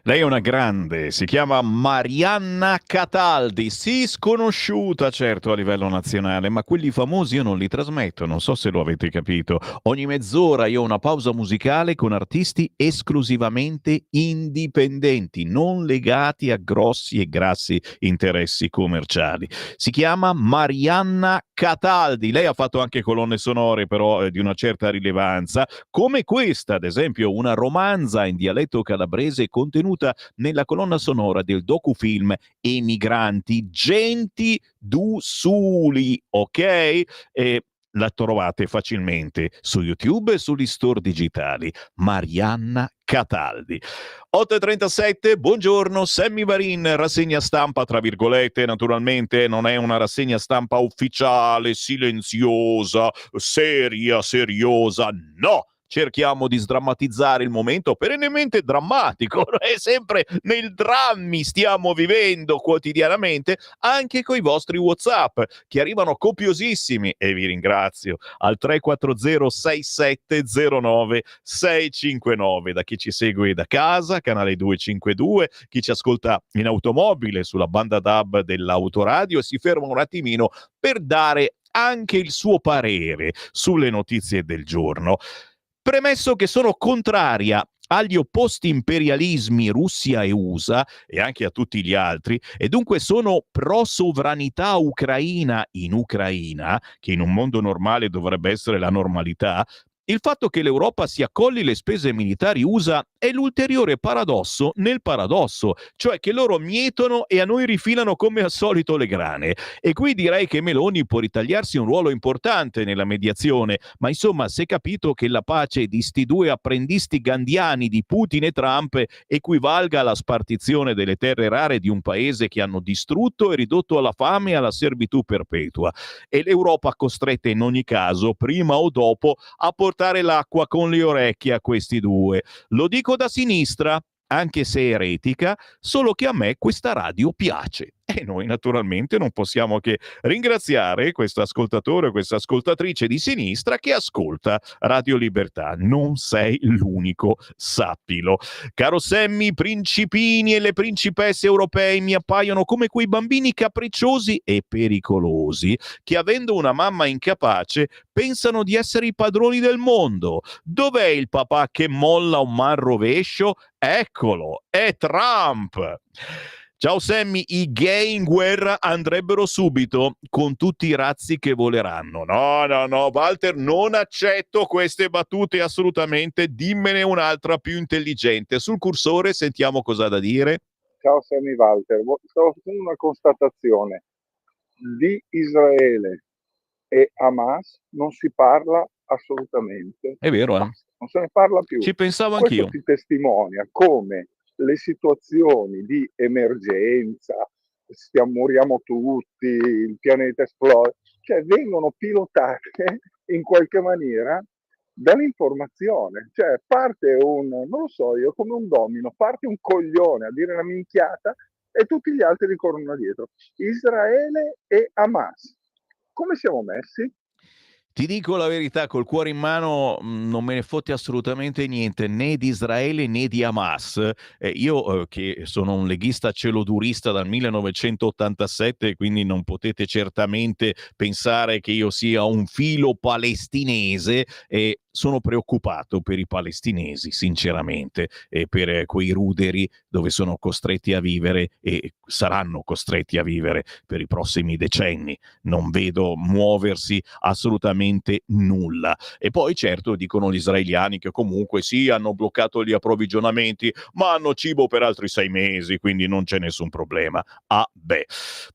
A: Lei è una grande, si chiama Marianna Cataldi, sì, sconosciuta certo a livello nazionale, ma quelli famosi io non li trasmetto, non so se lo avete capito. Ogni mezz'ora io ho una pausa musicale con artisti esclusivamente indipendenti, non legati a grossi e grassi interessi commerciali. Si chiama Marianna Cataldi, lei ha fatto anche colonne sonore però di una certa rilevanza, come questa, ad esempio, una romanza in dialetto calabrese contenuta nella colonna sonora del docufilm Emigranti, Genti du Suli, ok? E la trovate facilmente su YouTube e sugli store digitali. Marianna Cataldi. 8:37, buongiorno, Sammy Varin, rassegna stampa tra virgolette, naturalmente non è una rassegna stampa ufficiale, silenziosa, seria, seriosa, no! Cerchiamo di sdrammatizzare il momento perennemente drammatico, è sempre nel drammi stiamo vivendo quotidianamente, anche coi vostri WhatsApp che arrivano copiosissimi e vi ringrazio al 340 6709 659, da chi ci segue da casa, canale 252, chi ci ascolta in automobile sulla banda DAB dell'autoradio e si ferma un attimino per dare anche il suo parere sulle notizie del giorno. Premesso che sono contraria agli opposti imperialismi Russia e USA e anche a tutti gli altri, e dunque sono pro sovranità ucraina in Ucraina, che in un mondo normale dovrebbe essere la normalità, il fatto che l'Europa si accolli le spese militari USA è l'ulteriore paradosso nel paradosso, cioè che loro mietono e a noi rifilano come al solito le grane. E qui direi che Meloni può ritagliarsi un ruolo importante nella mediazione, ma insomma si è capito che la pace di sti due apprendisti gandiani di Putin e Trump equivalga alla spartizione delle terre rare di un paese che hanno distrutto e ridotto alla fame e alla servitù perpetua. E l'Europa costretta in ogni caso, prima o dopo, a portare l'acqua con le orecchie a questi due. Lo dico da sinistra, anche se eretica, solo che a me questa radio piace. E noi naturalmente non possiamo che ringraziare questo ascoltatore o questa ascoltatrice di sinistra che ascolta Radio Libertà. Non sei l'unico, sappilo. Caro Sammy, i principini e le principesse europei mi appaiono come quei bambini capricciosi e pericolosi che, avendo una mamma incapace, pensano di essere i padroni del mondo. Dov'è il papà che molla un man rovescio? Eccolo, è Trump! Ciao Sammy, i gay in guerra andrebbero subito con tutti i razzi che voleranno. No, Walter, non accetto queste battute assolutamente, dimmene un'altra più intelligente. Sul cursore sentiamo cosa ha da dire.
E: Ciao Sammy Walter, stavo facendo una constatazione. Di Israele e Hamas non si parla assolutamente.
A: È vero,
E: non se ne parla più.
A: Ci pensavo
E: Questo
A: anch'io.
E: ti testimonia come le situazioni di emergenza, moriamo tutti, il pianeta esplode, cioè vengono pilotate in qualche maniera dall'informazione. Cioè parte non lo so io, come un domino, parte un coglione a dire una minchiata e tutti gli altri ricorrono dietro. Israele e Hamas. Come siamo messi?
A: Ti dico la verità, col cuore in mano non me ne fotte assolutamente niente, né di Israele né di Hamas. Io che sono un leghista celodurista dal 1987, quindi non potete certamente pensare che io sia un filo palestinese, e sono preoccupato per i palestinesi, sinceramente, e per quei ruderi dove sono costretti a vivere e saranno costretti a vivere per i prossimi decenni. Non vedo muoversi assolutamente nulla. E poi certo dicono gli israeliani che comunque sì, hanno bloccato gli approvvigionamenti, ma hanno cibo per altri 6 mesi, quindi non c'è nessun problema.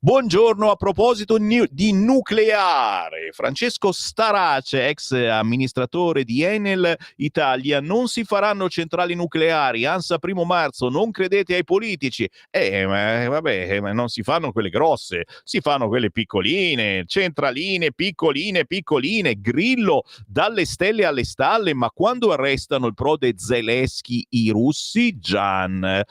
A: Buongiorno, a proposito di nucleare, Francesco Starace, ex amministratore di Enel Italia: non si faranno centrali nucleari, ANSA 1 marzo, non credete ai politici. Ma non si fanno quelle grosse, si fanno quelle piccoline, centraline piccoline, Grillo dalle stelle alle stalle, ma quando arrestano il prode Zelensky i russi? Gian.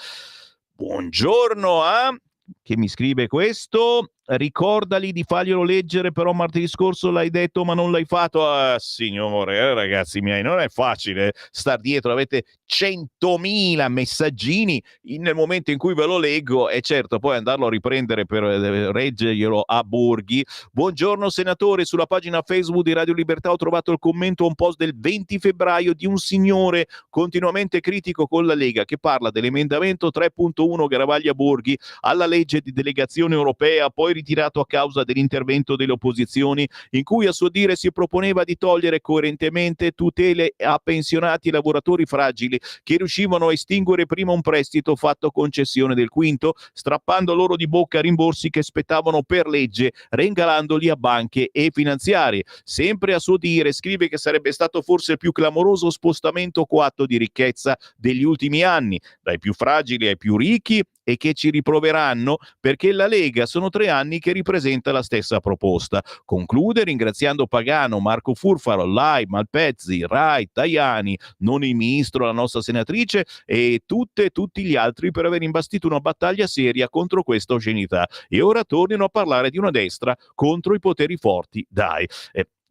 A: Buongiorno a... che mi scrive questo, ricordali di farglielo leggere, però martedì scorso l'hai detto ma non l'hai fatto. Ah, signore, ragazzi miei, non è facile star dietro, avete 100.000 messaggini nel momento in cui ve lo leggo, e certo poi andarlo a riprendere per reggerglielo a Borghi. Buongiorno senatore, sulla pagina Facebook di Radio Libertà ho trovato il commento a un post del 20 febbraio di un signore continuamente critico con la Lega che parla dell'emendamento 3.1 Garavaglia Borghi alla legge di delegazione europea, poi ritirato a causa dell'intervento delle opposizioni, in cui a suo dire si proponeva di togliere coerentemente tutele a pensionati e lavoratori fragili che riuscivano a estinguere prima un prestito fatto concessione del quinto, strappando loro di bocca rimborsi che spettavano per legge, regalandoli a banche e finanziarie. Sempre a suo dire scrive che sarebbe stato forse il più clamoroso spostamento coatto di ricchezza degli ultimi anni, dai più fragili ai più ricchi, e che ci riproveranno perché la Lega sono 3 anni che ripresenta la stessa proposta. Conclude ringraziando Pagano, Marco Furfaro, Lai, Malpezzi, Rai, Tajani, non il ministro, la nostra senatrice e tutti gli altri per aver imbastito una battaglia seria contro questa oscenità. E ora tornino a parlare di una destra contro i poteri forti. Dai.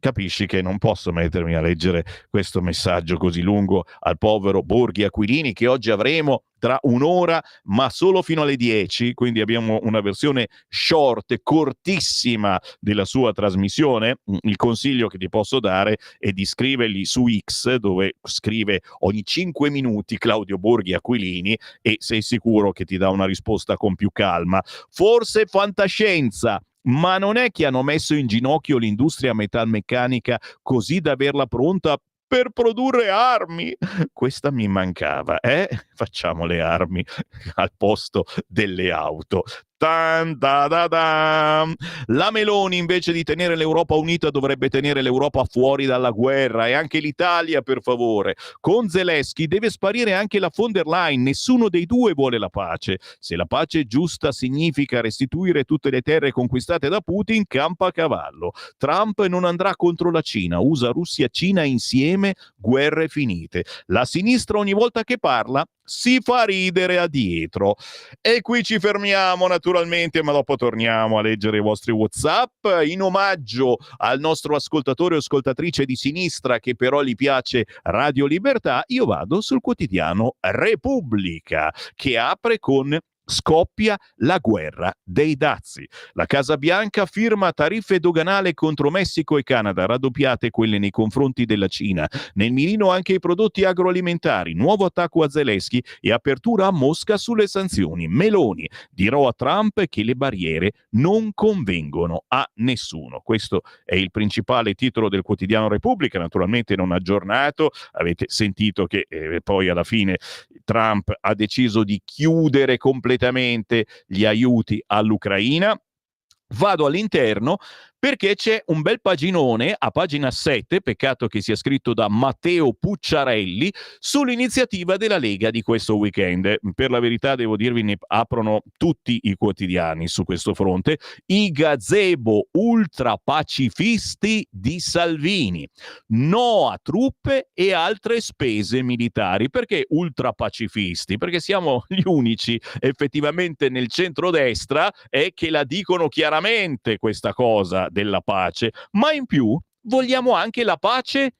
A: Capisci che non posso mettermi a leggere questo messaggio così lungo al povero Borghi Aquilini, che oggi avremo tra un'ora, ma solo fino alle 10, quindi abbiamo una versione short, cortissima della sua trasmissione. Il consiglio che ti posso dare è di scrivergli su X, dove scrive ogni 5 minuti Claudio Borghi Aquilini, e sei sicuro che ti dà una risposta con più calma. Forse fantascienza, ma non è che hanno messo in ginocchio l'industria metalmeccanica così da averla pronta per produrre armi? Questa mi mancava, Facciamo le armi al posto delle auto. Tan, da, da, da. La Meloni, invece di tenere l'Europa unita, dovrebbe tenere l'Europa fuori dalla guerra, e anche l'Italia, per favore. Con Zelensky deve sparire anche la von der Leyen, nessuno dei due vuole la pace. Se la pace giusta significa restituire tutte le terre conquistate da Putin, campa a cavallo. Trump non andrà contro la Cina, usa Russia e Cina insieme, guerre finite. La sinistra ogni volta che parla si fa ridere a dietro. E qui ci fermiamo naturalmente, ma dopo torniamo a leggere i vostri WhatsApp. In omaggio al nostro ascoltatore o ascoltatrice di sinistra che però gli piace Radio Libertà, io vado sul quotidiano Repubblica, che apre con: scoppia la guerra dei dazi. La Casa Bianca firma tariffe doganali contro Messico e Canada, raddoppiate quelle nei confronti della Cina. Nel mirino anche i prodotti agroalimentari, nuovo attacco a Zelensky e apertura a Mosca sulle sanzioni. Meloni: dirò a Trump che le barriere non convengono a nessuno. Questo è il principale titolo del quotidiano Repubblica, naturalmente non aggiornato. Avete sentito che poi alla fine Trump ha deciso di chiudere completamente gli aiuti all'Ucraina. Vado all'interno perché c'è un bel paginone a pagina 7, peccato che sia scritto da Matteo Pucciarelli, sull'iniziativa della Lega di questo weekend. Per la verità devo dirvi, ne aprono tutti i quotidiani su questo fronte. I gazebo ultrapacifisti di Salvini. No a truppe e altre spese militari. Perché ultrapacifisti? Perché siamo gli unici effettivamente nel centrodestra che la dicono chiaramente questa cosa della pace, ma in più vogliamo anche la pace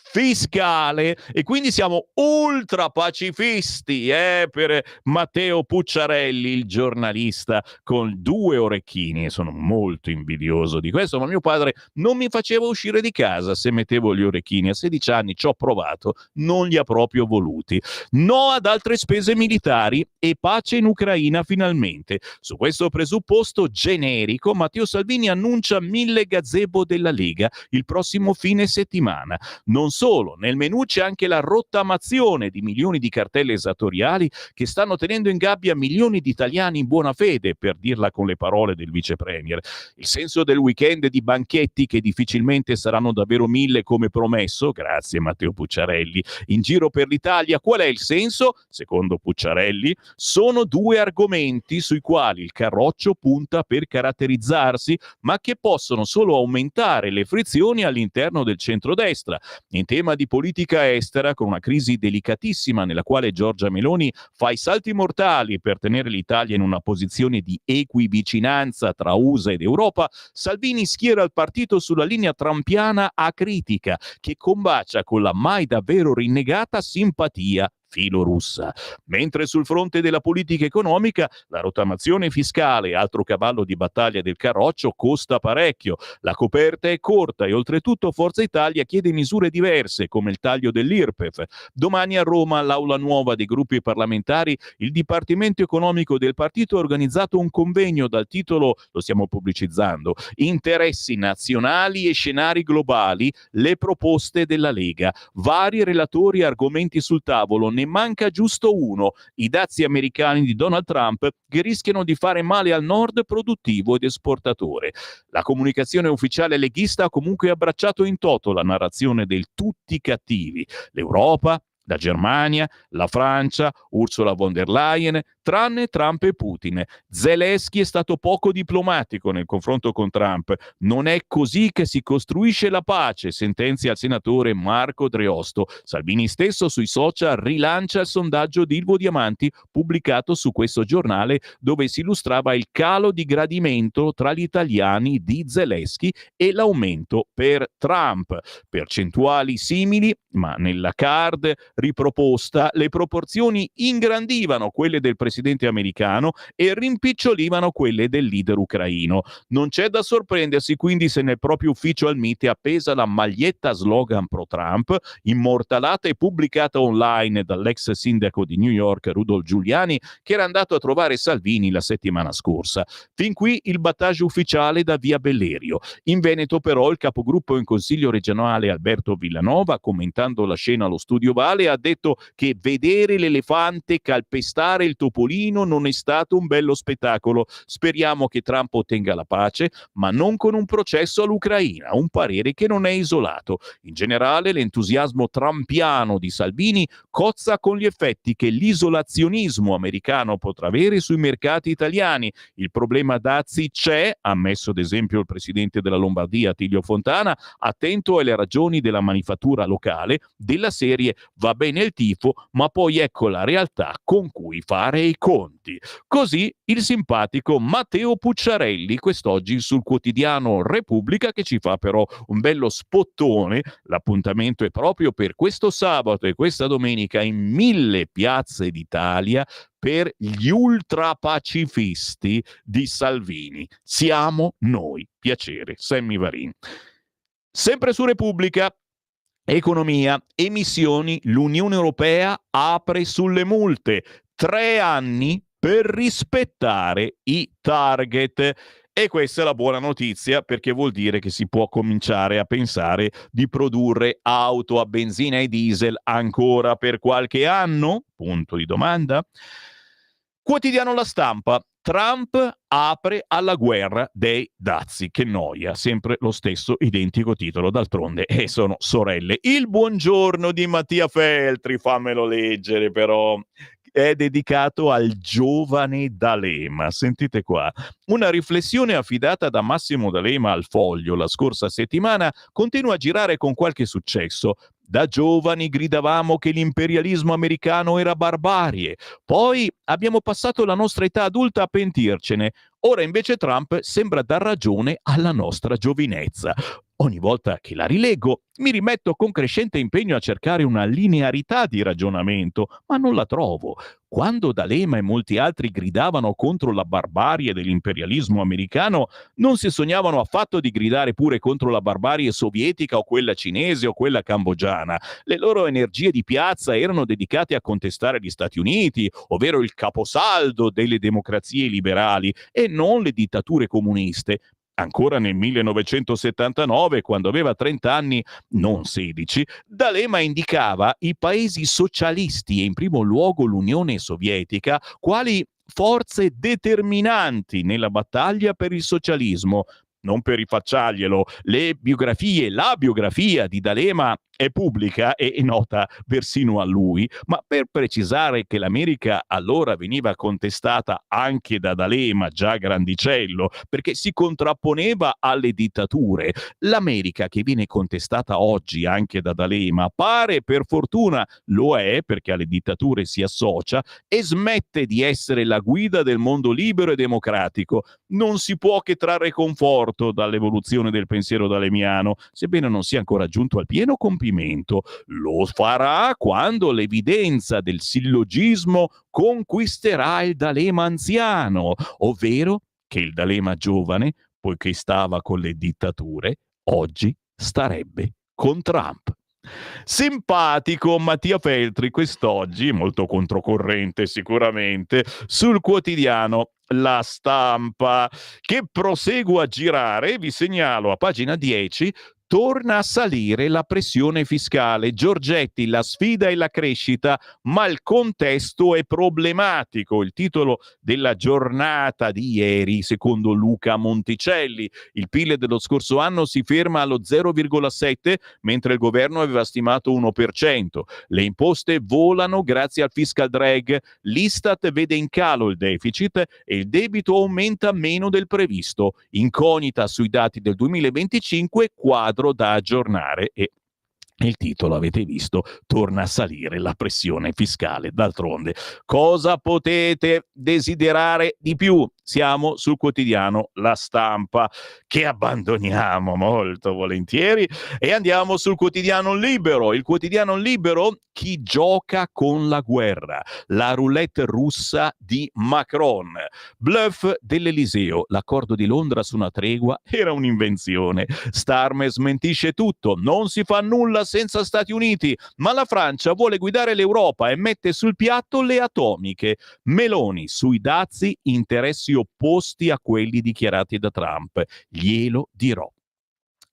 A: fiscale, e quindi siamo ultra pacifisti per Matteo Pucciarelli, il giornalista con 2 orecchini. Sono molto invidioso di questo, ma mio padre non mi faceva uscire di casa se mettevo gli orecchini. A 16 anni ci ho provato, non li ha proprio voluti. No ad altre spese militari e pace in Ucraina finalmente. Su questo presupposto generico Matteo Salvini annuncia 1000 gazebo della Lega il prossimo fine settimana. Non solo, nel menù c'è anche la rottamazione di milioni di cartelle esattoriali che stanno tenendo in gabbia milioni di italiani in buona fede, per dirla con le parole del vice premier. Il senso del weekend di banchetti che difficilmente saranno davvero 1000 come promesso, grazie Matteo Pucciarelli, in giro per l'Italia. Qual è il senso? Secondo Pucciarelli, sono 2 argomenti sui quali il Carroccio punta per caratterizzarsi, ma che possono solo aumentare le frizioni all'interno del centrodestra. in tema di politica estera, con una crisi delicatissima nella quale Giorgia Meloni fa i salti mortali per tenere l'Italia in una posizione di equivicinanza tra USA ed Europa, Salvini schiera il partito sulla linea trampiana acritica, che combacia con la mai davvero rinnegata simpatia filorussa. Mentre sul fronte della politica economica la rottamazione fiscale, altro cavallo di battaglia del Carroccio, costa parecchio, la coperta è corta e oltretutto Forza Italia chiede misure diverse come il taglio dell'IRPEF. Domani a Roma, all'aula nuova dei gruppi parlamentari, il Dipartimento Economico del partito ha organizzato un convegno dal titolo, lo stiamo pubblicizzando, Interessi nazionali e scenari globali, le proposte della Lega. Vari relatori e argomenti sul tavolo, ne manca giusto uno: i dazi americani di Donald Trump, che rischiano di fare male al nord produttivo ed esportatore. La comunicazione ufficiale leghista ha comunque abbracciato in toto la narrazione del tutti cattivi: l'Europa, la Germania, la Francia, Ursula von der Leyen, tranne Trump e Putin. Zelensky è stato poco diplomatico nel confronto con Trump. Non è così che si costruisce la pace, sentenzia il senatore Marco Dreosto. Salvini stesso sui social rilancia il sondaggio di Ilvo Diamanti pubblicato su questo giornale, dove si illustrava il calo di gradimento tra gli italiani di Zelensky e l'aumento per Trump. Percentuali simili, ma nella card riproposta le proporzioni ingrandivano quelle del presidente americano e rimpicciolivano quelle del leader ucraino. Non c'è da sorprendersi quindi se nel proprio ufficio al Mite appesa la maglietta slogan pro-Trump, immortalata e pubblicata online dall'ex sindaco di New York Rudolph Giuliani, che era andato a trovare Salvini la settimana scorsa. Fin qui il battaggio ufficiale da via Bellerio. In Veneto però il capogruppo in Consiglio regionale Alberto Villanova, commentando la scena allo Studio Vale, ha detto che vedere l'elefante calpestare il topolino non è stato un bello spettacolo. Speriamo che Trump ottenga la pace, ma non con un processo all'Ucraina, un parere che non è isolato. In generale l'entusiasmo trumpiano di Salvini cozza con gli effetti che l'isolazionismo americano potrà avere sui mercati italiani. Il problema dazi c'è, ha ammesso ad esempio il presidente della Lombardia Attilio Fontana, attento alle ragioni della manifattura locale, della serie va bene il tifo, ma poi ecco la realtà con cui fare i conti. Così il simpatico Matteo Pucciarelli quest'oggi sul quotidiano Repubblica, che ci fa però un bello spottone. L'appuntamento è proprio per questo sabato e questa domenica in 1000 piazze d'Italia per gli ultrapacifisti di Salvini. Siamo noi. Piacere, Sammy Varin. Sempre su Repubblica, economia, emissioni, l'Unione Europea apre sulle multe. 3 anni per rispettare i target. E questa è la buona notizia, perché vuol dire che si può cominciare a pensare di produrre auto a benzina e diesel ancora per qualche anno? Punto di domanda. Quotidiano La Stampa. Trump apre alla guerra dei dazi. Che noia, sempre lo stesso identico titolo, d'altronde sono sorelle. Il buongiorno di Mattia Feltri, fammelo leggere però, è dedicato al giovane D'Alema. Sentite qua. Una riflessione affidata da Massimo D'Alema al Foglio la scorsa settimana continua a girare con qualche successo. Da giovani gridavamo che l'imperialismo americano era barbarie, poi abbiamo passato la nostra età adulta a pentircene. Ora invece Trump sembra dar ragione alla nostra giovinezza. Ogni volta che la rileggo mi rimetto con crescente impegno a cercare una linearità di ragionamento, ma non la trovo. Quando D'Alema e molti altri gridavano contro la barbarie dell'imperialismo americano, non si sognavano affatto di gridare pure contro la barbarie sovietica o quella cinese o quella cambogiana. Le loro energie di piazza erano dedicate a contestare gli Stati Uniti, ovvero il caposaldo delle democrazie liberali, e non le dittature comuniste. Ancora nel 1979, quando aveva 30 anni, non 16, D'Alema indicava i paesi socialisti e in primo luogo l'Unione Sovietica quali forze determinanti nella battaglia per il socialismo. Non per rifacciarglielo, la biografia di D'Alema è pubblica e nota persino a lui, ma per precisare che l'America allora veniva contestata anche da D'Alema, già grandicello, perché si contrapponeva alle dittature. L'America che viene contestata oggi anche da D'Alema pare, per fortuna lo è, perché alle dittature si associa, e smette di essere la guida del mondo libero e democratico. Non si può che trarre conforto dall'evoluzione del pensiero dalemiano, sebbene non sia ancora giunto al pieno compimento. Lo farà quando l'evidenza del sillogismo conquisterà il D'Alema anziano, ovvero che il D'Alema giovane, poiché stava con le dittature, oggi starebbe con Trump. Simpatico Mattia Feltri quest'oggi, molto controcorrente sicuramente, sul quotidiano La Stampa, che proseguo a girare. Vi segnalo a pagina 10: torna a salire la pressione fiscale. Giorgetti, la sfida e la crescita, ma il contesto è problematico. Il titolo della giornata di ieri, secondo Luca Monticelli. Il PIL dello scorso anno si ferma allo 0,7, mentre il governo aveva stimato 1%. Le imposte volano grazie al fiscal drag. L'Istat vede in calo il deficit e il debito aumenta meno del previsto. Incognita sui dati del 2025, quadro da aggiornare. E il titolo, avete visto, torna a salire la pressione fiscale. D'altronde, cosa potete desiderare di più? Siamo sul quotidiano La Stampa, che abbandoniamo molto volentieri, e andiamo sul quotidiano Libero. Il quotidiano Libero: chi gioca con la guerra, la roulette russa di Macron, bluff dell'Eliseo, l'accordo di Londra su una tregua era un'invenzione, Starmer smentisce tutto, non si fa nulla senza Stati Uniti, ma la Francia vuole guidare l'Europa e mette sul piatto le atomiche. Meloni sui dazi, interessi opposti a quelli dichiarati da Trump. Glielo dirò.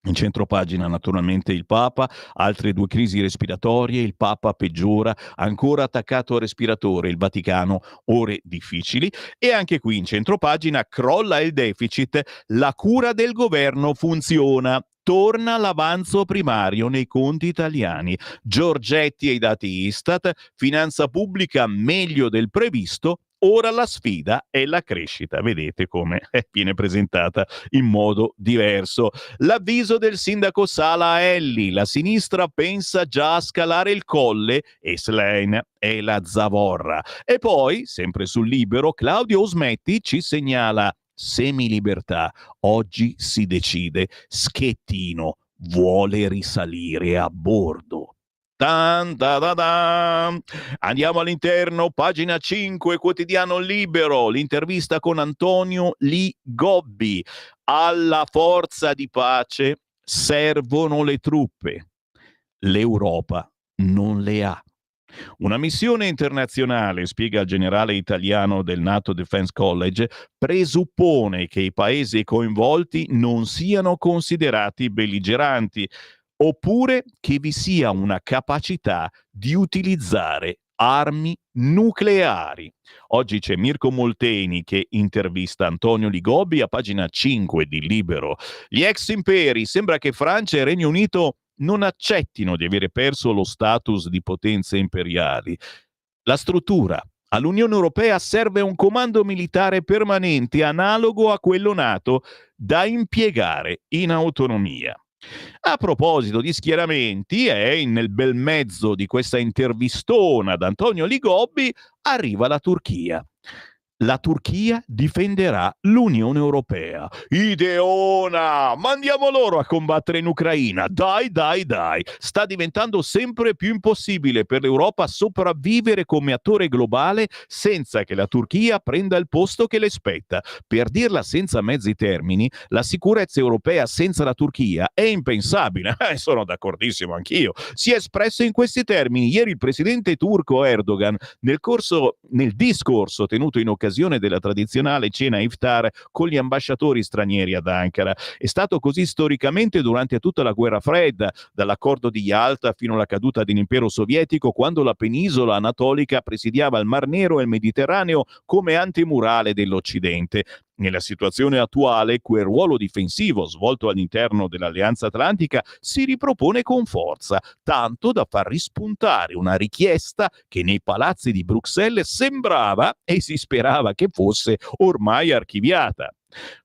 A: In centropagina naturalmente il Papa, altre 2 crisi respiratorie, il Papa peggiora, ancora attaccato al respiratore, il Vaticano, ore difficili, e anche qui in centropagina crolla il deficit, la cura del governo funziona. Torna l'avanzo primario nei conti italiani. Giorgetti e i dati Istat, finanza pubblica meglio del previsto. Ora la sfida è la crescita. Vedete come viene presentata in modo diverso. L'avviso del sindaco Sala Elli: la sinistra pensa già a scalare il Colle e Schlein è la zavorra. E poi, sempre sul Libero, Claudio Osmetti ci segnala: semilibertà, oggi si decide, Schettino vuole risalire a bordo. Tan, da, da, da. Andiamo all'interno, pagina 5, quotidiano Libero, l'intervista con Antonio Li Gobbi. Alla forza di pace servono le truppe, l'Europa non le ha. Una missione internazionale, spiega il generale italiano del NATO Defense College, presuppone che i paesi coinvolti non siano considerati belligeranti, oppure che vi sia una capacità di utilizzare armi nucleari. Oggi c'è Mirko Molteni che intervista Antonio Li Gobbi a pagina 5 di Libero. Gli ex imperi, sembra che Francia e Regno Unito non accettino di avere perso lo status di potenze imperiali. La struttura. All'Unione Europea serve un comando militare permanente analogo a quello NATO da impiegare in autonomia. A proposito di schieramenti, nel bel mezzo di questa intervistona ad Antonio Li Gobbi arriva la Turchia. La Turchia difenderà l'Unione Europea. Ideona! Mandiamo loro a combattere in Ucraina. Dai, dai, dai. Sta diventando sempre più impossibile per l'Europa sopravvivere come attore globale senza che la Turchia prenda il posto che le spetta. Per dirla senza mezzi termini, la sicurezza europea senza la Turchia è impensabile. Sono d'accordissimo anch'io. Si è espresso in questi termini ieri il presidente turco Erdogan nel discorso tenuto in occasione della tradizionale cena iftar con gli ambasciatori stranieri ad Ankara. È stato così storicamente durante tutta la guerra fredda, dall'accordo di Yalta fino alla caduta dell'impero sovietico, quando la penisola anatolica presidiava il Mar Nero e il Mediterraneo come antemurale dell'Occidente. Nella situazione attuale, quel ruolo difensivo svolto all'interno dell'Alleanza Atlantica si ripropone con forza, tanto da far rispuntare una richiesta che nei palazzi di Bruxelles sembrava e si sperava che fosse ormai archiviata.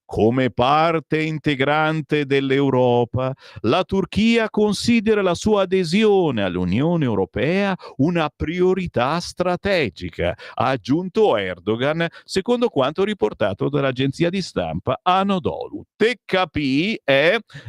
A: Come parte integrante dell'Europa, la Turchia considera la sua adesione all'Unione Europea una priorità strategica, ha aggiunto Erdogan, secondo quanto riportato dall'agenzia di stampa Anadolu. Te capì,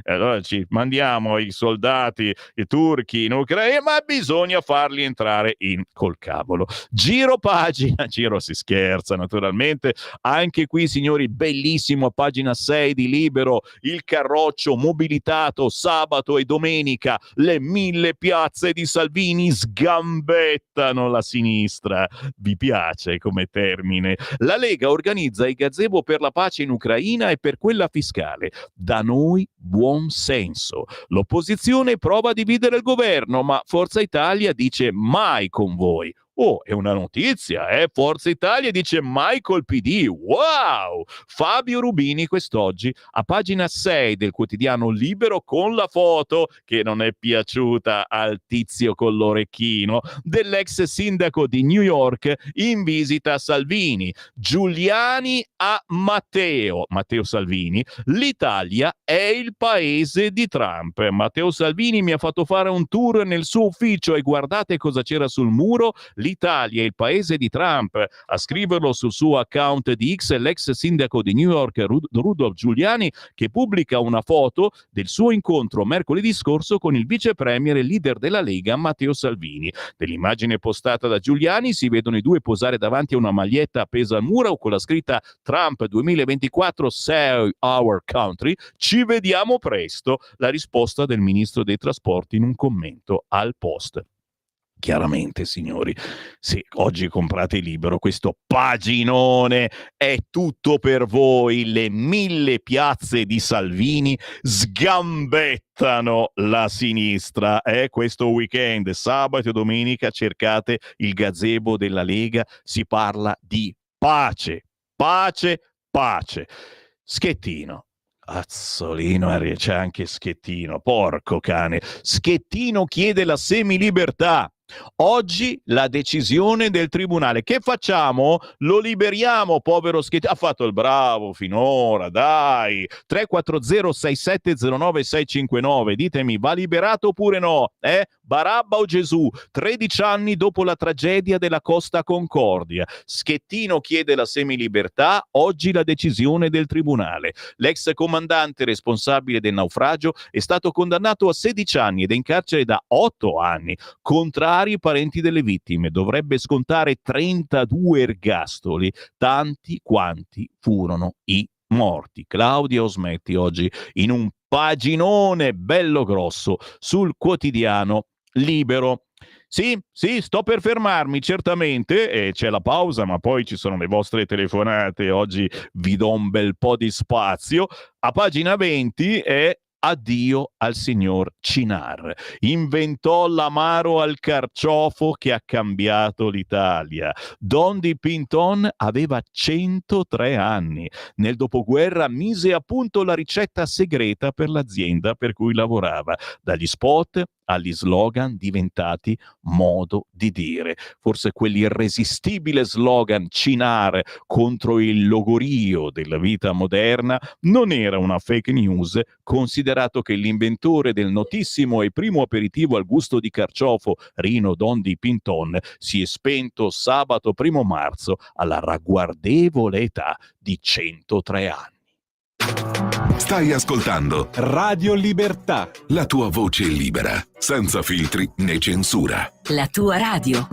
A: allora ci mandiamo i soldati i turchi in Ucraina, ma bisogna farli entrare col cavolo. Giro pagina, giro si scherza naturalmente, anche qui signori, bellissimo, a pagina 6 di Libero, il carroccio mobilitato sabato e domenica, le 1000 piazze di Salvini sgambettano la sinistra. Vi piace come termine? La Lega organizza i gazebo per la pace in Ucraina e per quella fiscale. Da noi buon senso. L'opposizione prova a dividere il governo, ma Forza Italia dice mai con voi. Oh, è una notizia, eh? Forza Italia dice mai col PD. Wow! Fabio Rubini quest'oggi a pagina 6 del quotidiano Libero con la foto che non è piaciuta al tizio con l'orecchino dell'ex sindaco di New York in visita a Salvini. Giuliani a Matteo Salvini. L'Italia è il paese di Trump. Matteo Salvini mi ha fatto fare un tour nel suo ufficio e guardate cosa c'era sul muro. L'Italia è il paese di Trump. A scriverlo sul suo account di X l'ex sindaco di New York Rudolph Giuliani, che pubblica una foto del suo incontro mercoledì scorso con il vice premier e leader della Lega Matteo Salvini. Nell'immagine postata da Giuliani si vedono i due posare davanti a una maglietta appesa al muro con la scritta Trump 2024 Save Our Country. Ci vediamo presto, la risposta del ministro dei trasporti in un commento al Post. Chiaramente, signori, se oggi comprate Libero, questo paginone è tutto per voi. Le 1000 piazze di Salvini sgambettano la sinistra. Questo weekend, sabato e domenica, cercate il gazebo della Lega, si parla di pace, pace, pace. Schettino. Azzolino, c'è anche Schettino, porco cane. Schettino chiede la semilibertà. Oggi la decisione del tribunale. Che facciamo? Lo liberiamo, povero Schettino. Ha fatto il bravo finora, dai. 340-6709-659. Ditemi, va liberato oppure no? Barabba o Gesù? 13 anni dopo la tragedia della Costa Concordia. Schettino chiede la semilibertà. Oggi la decisione del tribunale. L'ex comandante responsabile del naufragio è stato condannato a 16 anni ed è in carcere da 8 anni. Contrari i parenti delle vittime, dovrebbe scontare 32 ergastoli, tanti quanti furono i morti. Claudia Osmetti oggi in un paginone bello grosso sul quotidiano Libero. Sì, sto per fermarmi, certamente, c'è la pausa, ma poi ci sono le vostre telefonate, oggi vi do un bel po' di spazio. A pagina 20 è addio al signor Cinar. Inventò l'amaro al carciofo che ha cambiato l'Italia. Don Di Pinton aveva 103 anni. Nel dopoguerra mise a punto la ricetta segreta per l'azienda per cui lavorava. Dagli spot agli slogan diventati modo di dire. Forse quell'irresistibile slogan Cinar contro il logorio della vita moderna non era una fake news, considerato che l'inventore del notissimo e primo aperitivo al gusto di carciofo, Rino Don Di Pinton, si è spento sabato 1 marzo alla ragguardevole età di 103 anni.
C: Stai ascoltando
D: Radio Libertà.
C: la tua voce libera, senza filtri né censura.
H: La tua radio.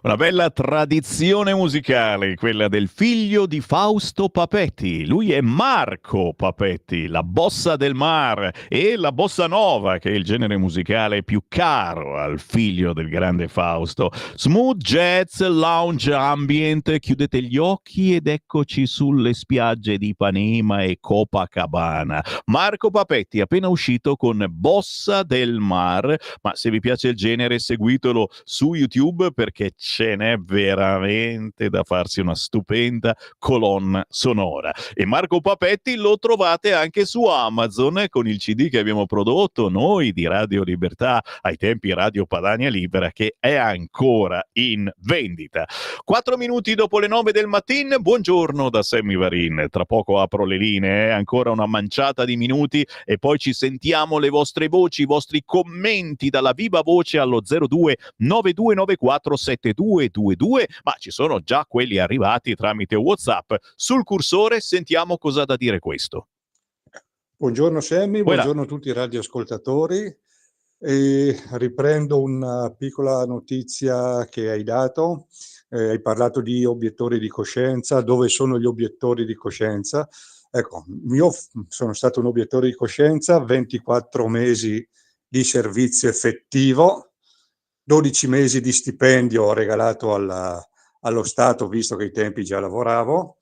A: Una bella tradizione musicale, quella del figlio di Fausto Papetti. Lui è Marco Papetti, la bossa del mar e la bossa nova, che è il genere musicale più caro al figlio del grande Fausto. Smooth jazz, lounge ambient, chiudete gli occhi ed eccoci sulle spiagge di Ipanema e Copacabana. Marco Papetti, appena uscito con Bossa del Mar, ma se vi piace il genere seguitelo su YouTube perché ce n'è veramente da farsi una stupenda colonna sonora. E Marco Papetti lo trovate anche su Amazon con il CD che abbiamo prodotto noi di Radio Libertà, ai tempi Radio Padania Libera, che è ancora in vendita. 4 minuti dopo le 9 del mattino, buongiorno da Sammy Varin. Tra poco apro le linee, ancora una manciata di minuti e poi ci sentiamo le vostre voci, i vostri commenti dalla viva voce allo 02 9294 7222, ma ci sono già quelli arrivati tramite WhatsApp. Sul cursore sentiamo cosa ha da dire questo.
I: Buongiorno Sammy,
A: Voilà.
I: buongiorno a tutti i radioascoltatori. E riprendo una piccola notizia che hai dato. Hai parlato di obiettori di coscienza. Dove sono gli obiettori di coscienza? Ecco, io sono stato un obiettore di coscienza, 24 mesi di servizio effettivo, 12 mesi di stipendio regalato allo Stato, visto che ai tempi già lavoravo,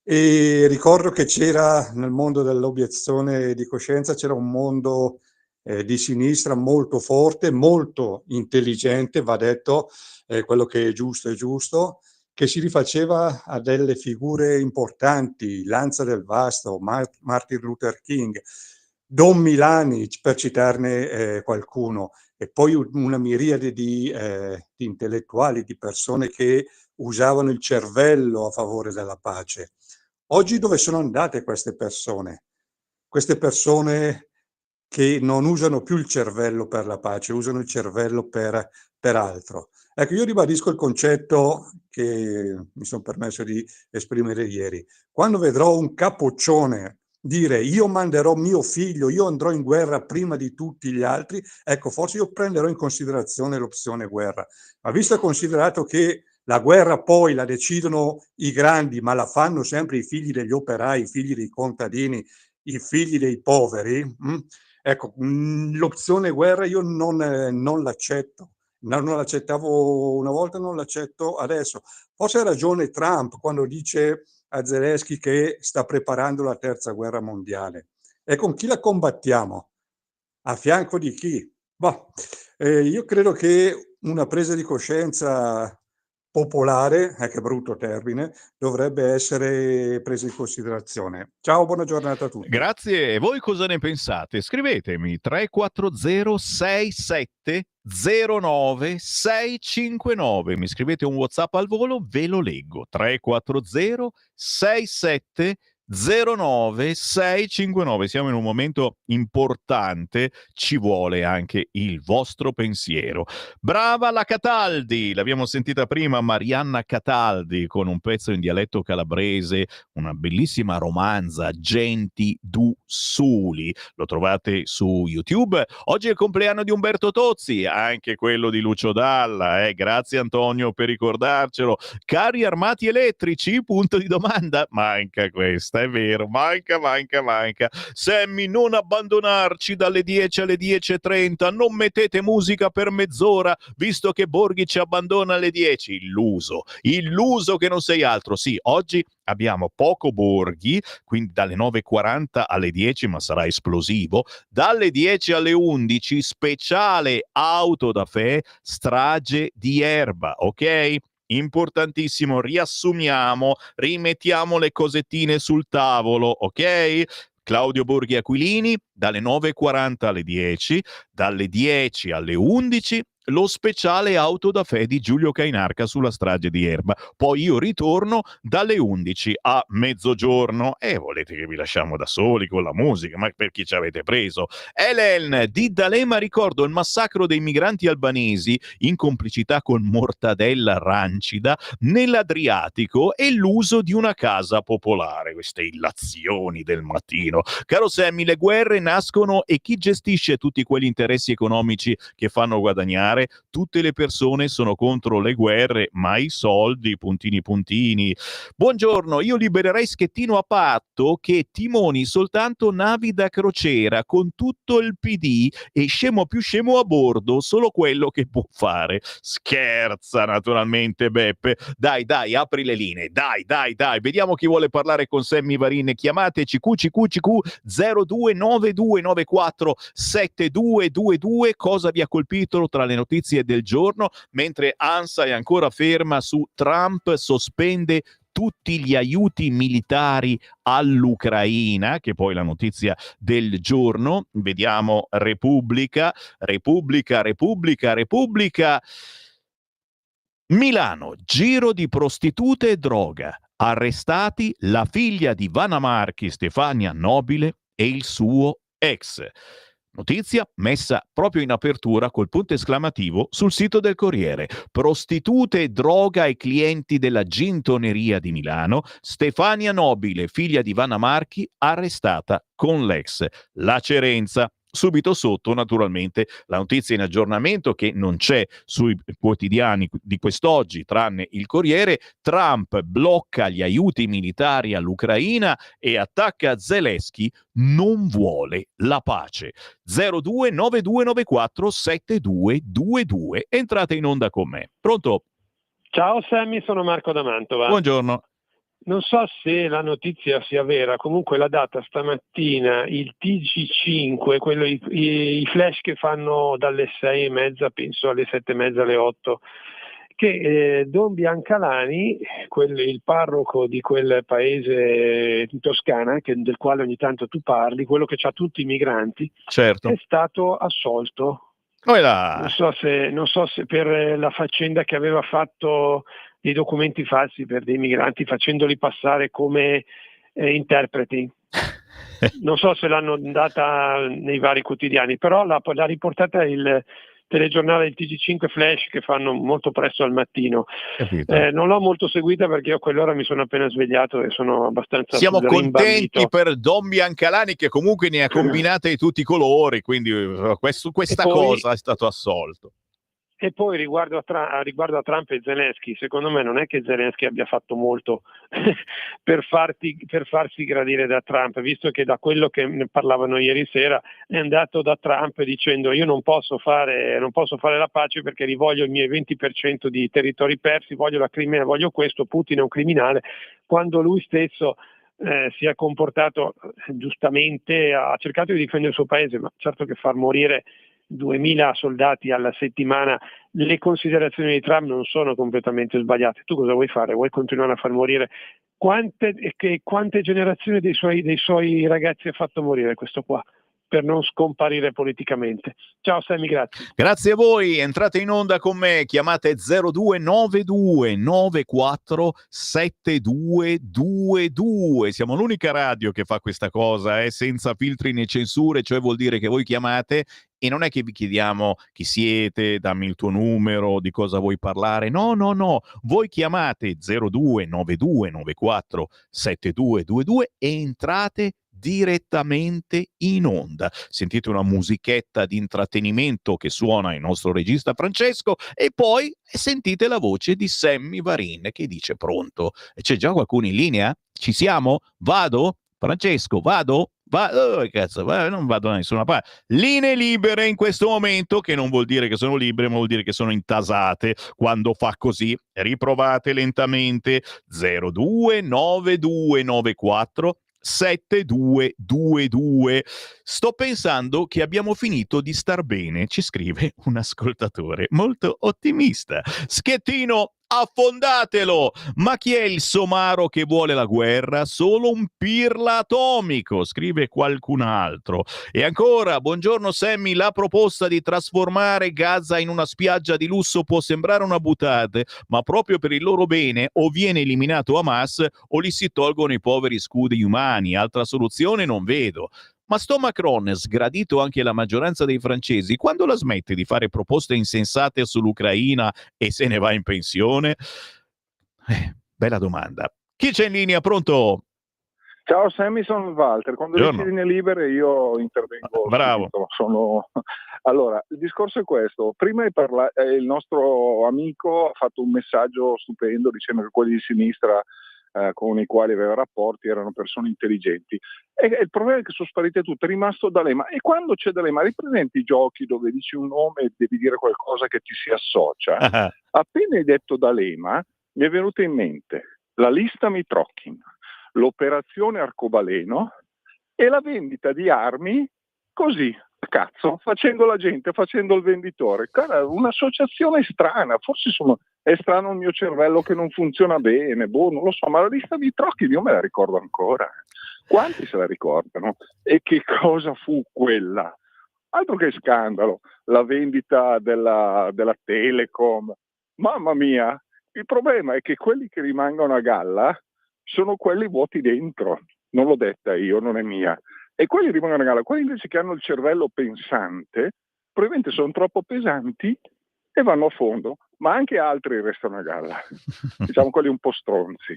I: e ricordo che c'era nel mondo dell'obiezione di coscienza, c'era un mondo di sinistra molto forte, molto intelligente, va detto, quello che è giusto, che si rifaceva a delle figure importanti, Lanza del Vasto, Martin Luther King, Don Milani, per citarne qualcuno, e poi una miriade di intellettuali, di persone che usavano il cervello a favore della pace. Oggi dove sono andate queste persone? Queste persone che non usano più il cervello per la pace, usano il cervello per altro. Ecco, io ribadisco il concetto che mi sono permesso di esprimere ieri. Quando vedrò un capoccione dire io manderò mio figlio, io andrò in guerra prima di tutti gli altri, ecco, forse io prenderò in considerazione l'opzione guerra. Ma visto e considerato che la guerra poi la decidono i grandi, ma la fanno sempre i figli degli operai, i figli dei contadini, i figli dei poveri, ecco, l'opzione guerra io non l'accetto. Non l'accettavo una volta, non l'accetto adesso. Forse ha ragione Trump quando dice a Zelensky che sta preparando la terza guerra mondiale. E con chi la combattiamo? A fianco di chi? Io credo che una presa di coscienza popolare, che brutto termine, dovrebbe essere presa in considerazione. Ciao, buona giornata a tutti.
A: Grazie, e voi cosa ne pensate? Scrivetemi 340 67 09 659. Mi scrivete un WhatsApp al volo, ve lo leggo. 340 67 09 659. Siamo in un momento importante, ci vuole anche il vostro pensiero. Brava la Cataldi, l'abbiamo sentita prima, Marianna Cataldi, con un pezzo in dialetto calabrese, una bellissima romanza, Genti du Suli. Lo trovate su YouTube. Oggi è il compleanno di Umberto Tozzi, anche quello di Lucio Dalla. Grazie Antonio per ricordarcelo. Carri armati elettrici? Punto di domanda. Manca questa, è vero. Manca. Sammy, non abbandonarci dalle 10 alle 10:30. Non mettete musica per mezz'ora, visto che Borghi ci abbandona alle 10. Illuso che non sei altro. Sì, oggi abbiamo poco Borghi, quindi dalle 9:40 alle 10, ma sarà esplosivo. Dalle 10 alle 11, speciale Auto da Fe, strage di Erba, ok? Importantissimo, riassumiamo, rimettiamo le cosettine sul tavolo, ok? Claudio Borghi Aquilini, dalle 9:40 alle 10, dalle 10 alle 11, lo speciale Auto da Fe di Giulio Cainarca sulla strage di Erba. Poi io ritorno dalle 11 a mezzogiorno e volete che vi lasciamo da soli con la musica, ma per chi ci avete preso? Helen di D'Alema, ricordo il massacro dei migranti albanesi in complicità con Mortadella Rancida nell'Adriatico e l'uso di una casa popolare. Queste illazioni del mattino. Caro Sammy, le guerre nascono e chi gestisce tutti quegli interessi economici che fanno guadagnare? fare, tutte le persone sono contro le guerre, ma i soldi, puntini puntini. Buongiorno, io libererei Schettino a patto che timoni soltanto navi da crociera con tutto il PD e scemo più scemo a bordo, solo quello che può fare. Scherza naturalmente Beppe. Dai, apri le linee. Dai. Vediamo chi vuole parlare con Sammy Varin. Chiamateci QCQ 0292947222. Cosa vi ha colpito tra le notizie del giorno? Mentre ANSA è ancora ferma su Trump sospende tutti gli aiuti militari all'Ucraina, che poi è la notizia del giorno. Vediamo Repubblica. Milano, giro di prostitute e droga. Arrestati la figlia di Vanna Marchi, Stefania Nobile, e il suo ex. Notizia messa proprio in apertura col punto esclamativo sul sito del Corriere. Prostitute e droga ai clienti della gintoneria di Milano. Stefania Nobile, figlia di Vanna Marchi, arrestata con l'ex. La Cerenza. Subito sotto, naturalmente, la notizia in aggiornamento che non c'è sui quotidiani di quest'oggi, tranne il Corriere. Trump blocca gli aiuti militari all'Ucraina e attacca Zelensky, non vuole la pace. 0292947222. Entrate in onda con me. Pronto?
J: Ciao Sammy, sono Marco da Mantova.
A: Buongiorno.
J: Non so se la notizia sia vera, comunque la data stamattina, il TG5, i flash che fanno dalle 6:30 penso alle 7:30, alle 8, che Don Biancalani, il parroco di quel paese in Toscana, del quale ogni tanto tu parli, quello che ha tutti i migranti,
A: certo,
J: è stato assolto. Non so se per la faccenda che aveva fatto dei documenti falsi per dei migranti, facendoli passare come interpreti. Non so se l'hanno data nei vari quotidiani, però l'ha riportata il telegiornale del TG5 Flash, che fanno molto presto al mattino. Non l'ho molto seguita perché io a quell'ora mi sono appena svegliato e sono abbastanza
A: Siamo
J: rimbambito.
A: contenti per Don Biancalani, che comunque ne ha combinate di tutti i colori, quindi questa cosa è stato assolto.
J: E poi riguardo a Trump e Zelensky, secondo me non è che Zelensky abbia fatto molto per farsi gradire da Trump, visto che da quello che ne parlavano ieri sera è andato da Trump dicendo io non posso fare la pace perché rivoglio il mio 20% di territori persi, voglio la Crimea, voglio questo, Putin è un criminale, quando lui stesso si è comportato giustamente, ha cercato di difendere il suo paese, ma certo che far morire 2000 soldati alla settimana, le considerazioni di Trump non sono completamente sbagliate. Tu cosa vuoi fare? Vuoi continuare a far morire? Quante generazioni dei suoi ragazzi ha fatto morire questo qua per non scomparire politicamente? Ciao Sammy, grazie.
A: Grazie a voi, entrate in onda con me, chiamate 0292947222. Siamo l'unica radio che fa questa cosa, senza filtri né censure, cioè vuol dire che voi chiamate e non è che vi chiediamo chi siete, dammi il tuo numero, di cosa vuoi parlare. No, voi chiamate 0292947222 e entrate direttamente in onda. Sentite una musichetta di intrattenimento che suona il nostro regista Francesco e poi sentite la voce di Sammy Varin che dice pronto. C'è già qualcuno in linea? Ci siamo? Vado? Francesco, vado? Non vado da nessuna parte. Linee libere in questo momento, che non vuol dire che sono libere, ma vuol dire che sono intasate. Quando fa così, riprovate lentamente. 0292947222. Sto pensando che abbiamo finito di star bene, ci scrive un ascoltatore molto ottimista. Schettino, affondatelo! Ma chi è il somaro che vuole la guerra? Solo un pirla atomico, scrive qualcun altro. E ancora, buongiorno Sammy, la proposta di trasformare Gaza in una spiaggia di lusso può sembrare una boutade, ma proprio per il loro bene o viene eliminato Hamas o li si tolgono i poveri scudi umani. Altra soluzione non vedo. Ma sto Macron, sgradito anche la maggioranza dei francesi, quando la smette di fare proposte insensate sull'Ucraina e se ne va in pensione? Bella domanda. Chi c'è in linea? Pronto?
E: Ciao Sammy, sono Walter. Quando dici linee libere io intervengo.
A: Bravo.
E: Allora, il discorso è questo. Prima il nostro amico ha fatto un messaggio stupendo dicendo che quelli di sinistra con i quali aveva rapporti erano persone intelligenti. E il problema è che sono sparite tutte, è rimasto D'Alema. E quando c'è D'Alema, ripresenti i giochi dove dici un nome e devi dire qualcosa che ti si associa? Appena hai detto D'Alema, mi è venuto in mente la lista Mitrokhin, l'operazione Arcobaleno e la vendita di armi così, a cazzo, facendo il venditore. Cara, un'associazione strana, forse è strano il mio cervello che non funziona bene, non lo so, ma la lista di Trocchi io me la ricordo ancora. Quanti se la ricordano? E che cosa fu quella? Altro che scandalo, la vendita della Telecom. Mamma mia, il problema è che quelli che rimangono a galla sono quelli vuoti dentro, non l'ho detta io, non è mia. E quelli rimangono a galla, quelli invece che hanno il cervello pensante, probabilmente sono troppo pesanti e vanno a fondo, ma anche altri restano a galla, diciamo quelli un po' stronzi.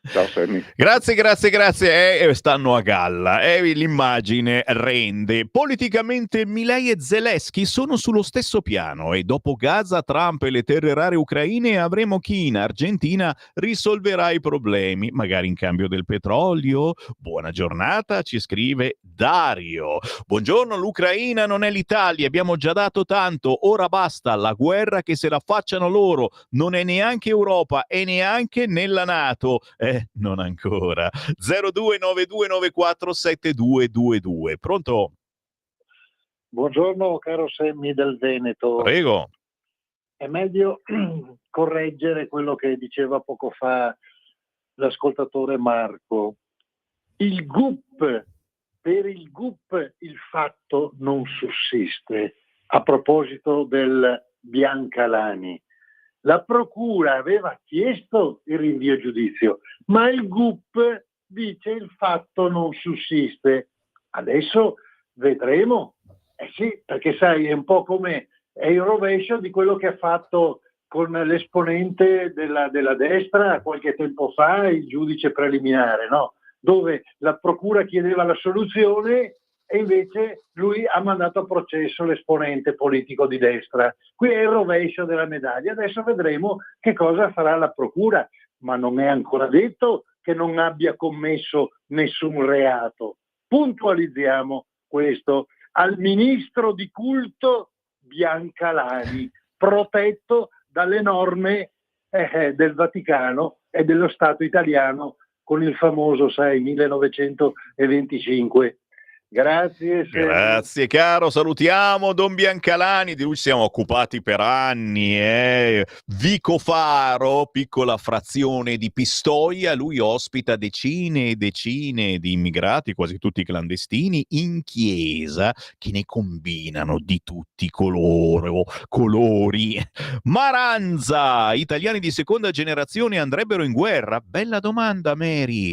E: Ciao Sammy.
A: Grazie. Stanno a galla. L'immagine rende. Politicamente Milei e Zelensky sono sullo stesso piano e dopo Gaza, Trump e le terre rare ucraine avremo chi in Argentina risolverà i problemi, magari in cambio del petrolio. Buona giornata, ci scrive Dario. Buongiorno, l'Ucraina non è l'Italia, abbiamo già dato tanto, ora basta la guerra che se la facciano loro, non è neanche Europa e neanche nella NATO. Non ancora. 0292947222. Pronto?
K: Buongiorno caro Sammy del Veneto.
A: Prego.
K: È meglio correggere quello che diceva poco fa l'ascoltatore Marco. Per il GUP il fatto non sussiste. A proposito del Biancalani. La procura aveva chiesto il rinvio a giudizio, ma il GUP dice il fatto non sussiste. Adesso vedremo. Sì, perché sai, è un po' come è il rovescio di quello che ha fatto con l'esponente della destra qualche tempo fa, il giudice preliminare, no? Dove la procura chiedeva la soluzione e invece lui ha mandato a processo l'esponente politico di destra. Qui è il rovescio della medaglia. Adesso vedremo che cosa farà la procura, ma non è ancora detto che non abbia commesso nessun reato. Puntualizziamo questo. Al ministro di culto Biancalani, protetto dalle norme del Vaticano e dello Stato italiano con il famoso 1925.
A: Grazie caro, salutiamo Don Biancalani, di lui siamo occupati per anni. Vico Faro, piccola frazione di Pistoia, lui ospita decine e decine di immigrati, quasi tutti clandestini, in chiesa, che ne combinano di tutti i colori. Maranza, italiani di seconda generazione andrebbero in guerra? Bella domanda, Mary.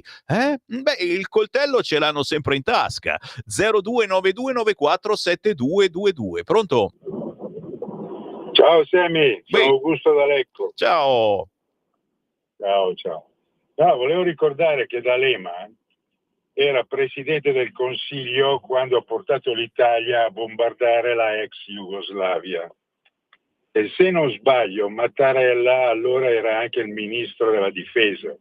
A: Il coltello ce l'hanno sempre in tasca. 0292947222. Pronto?
L: Ciao Sammy, sono Augusto da Lecco.
A: Ciao.
L: No, volevo ricordare che D'Alema era presidente del Consiglio quando ha portato l'Italia a bombardare la ex Jugoslavia. E se non sbaglio, Mattarella allora era anche il ministro della difesa.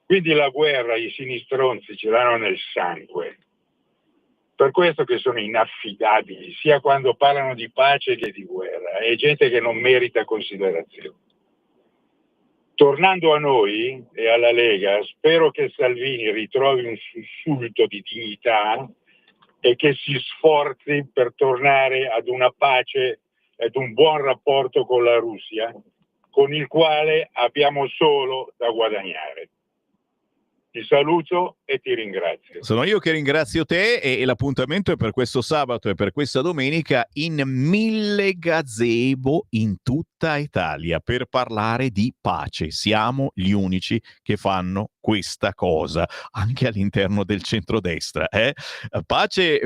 L: Quindi la guerra, i sinistronzi ce l'hanno nel sangue. Per questo che sono inaffidabili, sia quando parlano di pace che di guerra. È gente che non merita considerazione. Tornando a noi e alla Lega, spero che Salvini ritrovi un sussulto di dignità e che si sforzi per tornare ad una pace ed un buon rapporto con la Russia, con il quale abbiamo solo da guadagnare. Ti saluto e ti ringrazio.
A: Sono io che ringrazio te e l'appuntamento è per questo sabato e per questa domenica in 1000 gazebo in tutta Italia per parlare di pace. Siamo gli unici che fanno questa cosa anche all'interno del centrodestra. Pace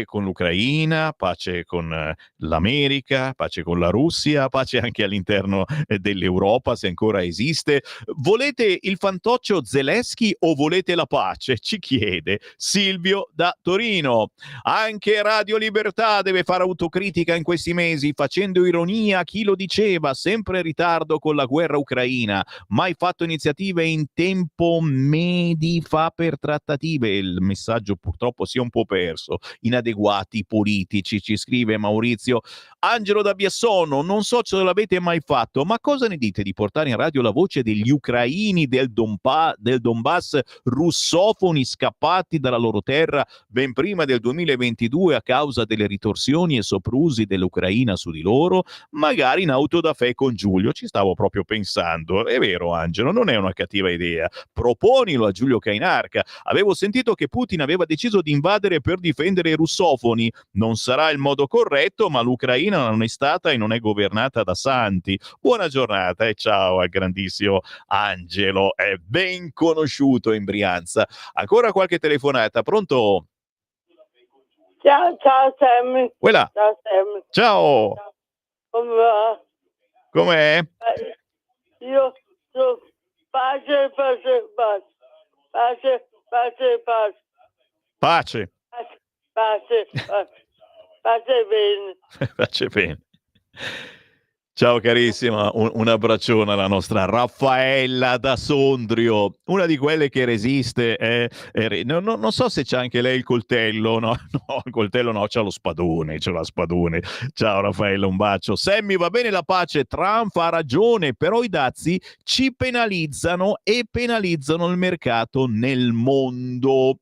A: con l'Ucraina, pace con l'America, pace con la Russia, pace anche all'interno dell'Europa se ancora esiste. Volete il fantoccio Zelensky o o volete la pace? Ci chiede Silvio da Torino. Anche Radio Libertà deve fare autocritica in questi mesi, facendo ironia a chi lo diceva, sempre in ritardo con la guerra ucraina, mai fatto iniziative in tempo medi fa per trattative. Il messaggio purtroppo si è un po' perso. Inadeguati politici, ci scrive Maurizio. Angelo da Biassono, non so se l'avete mai fatto, ma cosa ne dite di portare in radio la voce degli ucraini del Donbass russofoni scappati dalla loro terra ben prima del 2022 a causa delle ritorsioni e soprusi dell'Ucraina su di loro, magari in auto da fè con Giulio? Ci stavo proprio pensando. È vero, Angelo, non è una cattiva idea. Proponilo a Giulio Cainarca. Avevo sentito che Putin aveva deciso di invadere per difendere i russofoni. Non sarà il modo corretto, ma l'Ucraina non è stata e non è governata da santi. Buona giornata e ciao al grandissimo Angelo, è ben conosciuto in Brianza. Ancora qualche telefonata, pronto?
M: Ciao Sam.
A: Quella.
M: Ciao Sam.
A: Ciao.
M: Come va?
A: Com'è?
M: Io sono pace. Pace bene.
A: Pace bene. Ciao carissima, un abbraccione alla nostra Raffaella da Sondrio, una di quelle che resiste. Non so se c'ha anche lei il coltello, no, il coltello no, c'ha la spadone. Ciao Raffaella, un bacio. Sammy, va bene la pace, Trump ha ragione, però i dazi ci penalizzano e penalizzano il mercato nel mondo.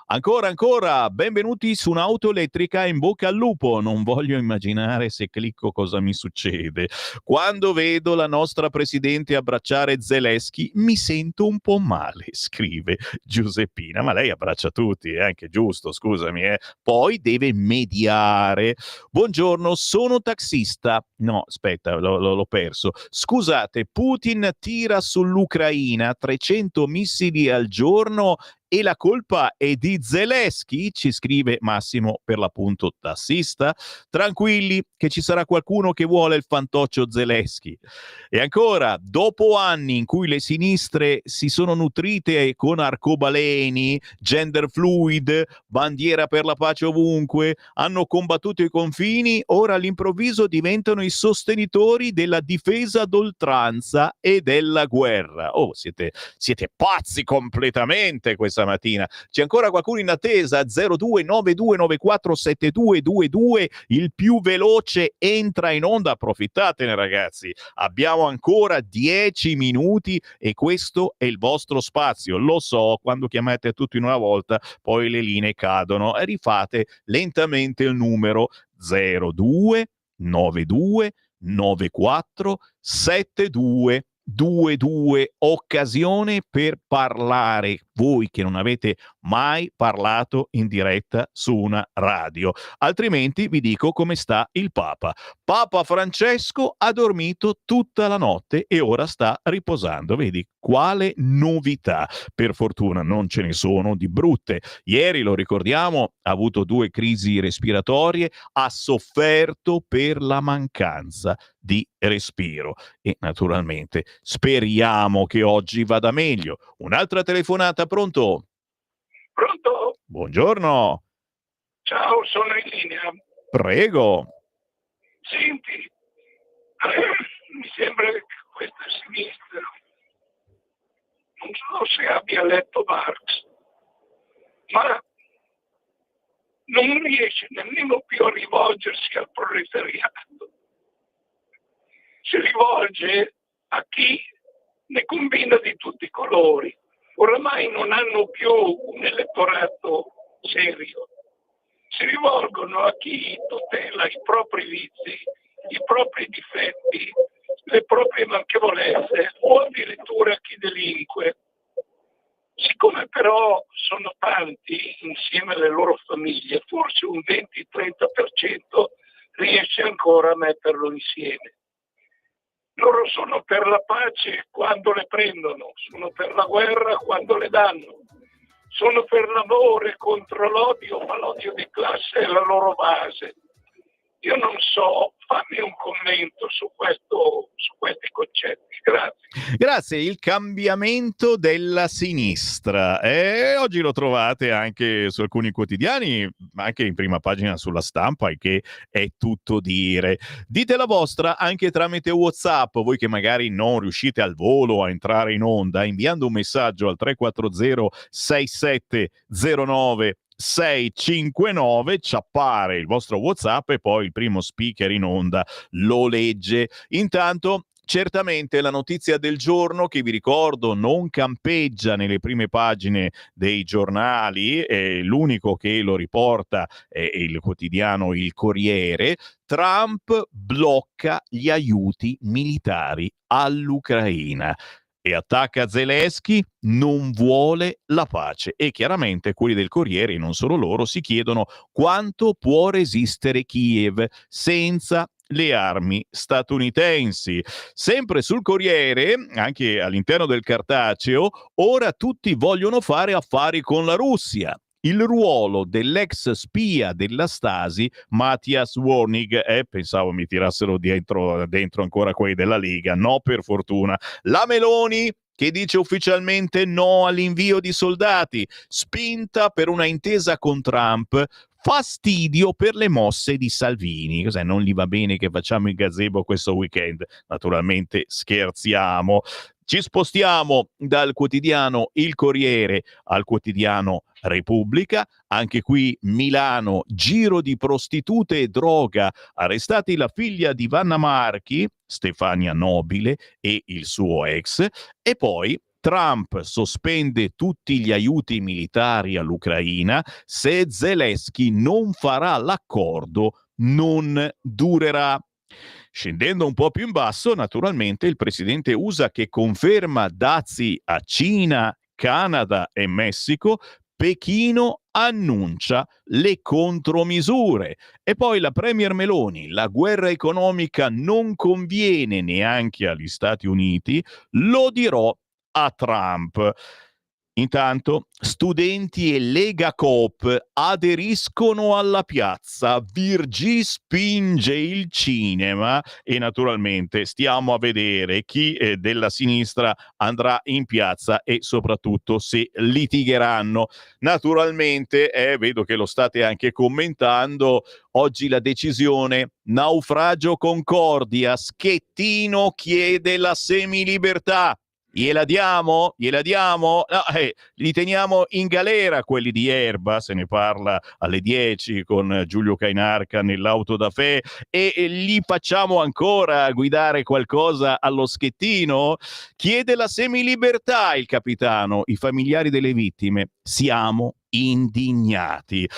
A: Ancora, benvenuti su un'auto elettrica, in bocca al lupo. Non voglio immaginare se clicco cosa mi succede. Quando vedo la nostra presidente abbracciare Zelensky mi sento un po' male, scrive Giuseppina. Ma lei abbraccia tutti, è anche giusto, scusami. Poi deve mediare. Buongiorno, sono taxista. No, aspetta, l'ho perso. Scusate, Putin tira sull'Ucraina 300 missili al giorno e la colpa è di Zelensky, ci scrive Massimo, per l'appunto tassista. Tranquilli che ci sarà qualcuno che vuole il fantoccio Zelensky. E ancora, dopo anni in cui le sinistre si sono nutrite con arcobaleni, gender fluid, bandiera per la pace ovunque, hanno combattuto i confini, ora all'improvviso diventano i sostenitori della difesa d'oltranza e della guerra. Oh, siete pazzi completamente questa mattina. C'è ancora qualcuno in attesa? 0292947222, il più veloce entra in onda, approfittatene ragazzi, abbiamo ancora 10 minuti e questo è il vostro spazio. Lo so, quando chiamate tutto in una volta poi le linee cadono, e rifate lentamente il numero 0292947222, occasione per parlare, voi che non avete mai parlato in diretta su una radio. Altrimenti vi dico come sta il Papa. Papa Francesco ha dormito tutta la notte e ora sta riposando. Vedi quale novità. Per fortuna non ce ne sono di brutte. Ieri, lo ricordiamo, ha avuto 2 crisi respiratorie, ha sofferto per la mancanza di respiro e naturalmente speriamo che oggi vada meglio. Un'altra telefonata, pronto?
N: Pronto?
A: Buongiorno.
N: Ciao, sono in linea.
A: Prego.
N: Senti, mi sembra che questa sinistra non so se abbia letto Marx, ma non riesce nemmeno più a rivolgersi al proletariato. Si rivolge a chi ne combina di tutti i colori. Oramai non hanno più un elettorato serio. Si rivolgono a chi tutela i propri vizi, i propri difetti, le proprie manchevolezze o addirittura a chi delinque. Siccome però sono tanti insieme alle loro famiglie, forse un 20-30% riesce ancora a metterlo insieme. Loro sono per la pace quando le prendono, sono per la guerra quando le danno, sono per l'amore contro l'odio, ma l'odio di classe è la loro base. Io non so, fammi un commento su questi concetti. Grazie.
A: Grazie, il cambiamento della sinistra. Oggi lo trovate anche su alcuni quotidiani, ma anche in prima pagina sulla Stampa, e che è tutto dire. Dite la vostra anche tramite WhatsApp, voi che magari non riuscite al volo a entrare in onda, inviando un messaggio al 340 6709 659, ci appare il vostro WhatsApp e poi il primo speaker in onda lo legge. Intanto certamente la notizia del giorno, che vi ricordo non campeggia nelle prime pagine dei giornali, l'unico che lo riporta è il quotidiano Il Corriere. Trump blocca gli aiuti militari all'Ucraina e attacca Zelensky, non vuole la pace. E chiaramente quelli del Corriere, non solo loro, si chiedono quanto può resistere Kiev senza le armi statunitensi. Sempre sul Corriere, anche all'interno del cartaceo, ora tutti vogliono fare affari con la Russia. Il ruolo dell'ex spia della Stasi Matthias Warnig, pensavo mi tirassero dentro ancora quelli della Lega, no, per fortuna. La Meloni, che dice ufficialmente no all'invio di soldati, spinta per una intesa con Trump, fastidio per le mosse di Salvini. Cos'è? Non gli va bene che facciamo il gazebo questo weekend? Naturalmente scherziamo. Ci spostiamo dal quotidiano Il Corriere al quotidiano Repubblica. Anche qui Milano, giro di prostitute e droga, arrestati la figlia di Vanna Marchi, Stefania Nobile, e il suo ex. E poi Trump sospende tutti gli aiuti militari all'Ucraina, se Zelensky non farà l'accordo non durerà. Scendendo un po' più in basso, naturalmente, il presidente USA che conferma dazi a Cina, Canada e Messico. Pechino annuncia le contromisure. E poi la premier Meloni: la guerra economica non conviene neanche agli Stati Uniti, lo dirò a Trump. Intanto studenti e Lega Coop aderiscono alla piazza, Virgì spinge il cinema, e naturalmente stiamo a vedere chi della sinistra andrà in piazza e soprattutto se litigheranno. Naturalmente vedo che lo state anche commentando, oggi la decisione, naufragio Concordia, Schettino chiede la semilibertà. Gliela diamo? Gliela diamo? No, li teniamo in galera quelli di Erba, se ne parla alle 10 con Giulio Cainarca nell'auto da Fe, e gli facciamo ancora guidare qualcosa allo Schettino? Chiede la semilibertà il capitano, i familiari delle vittime. Siamo indignati.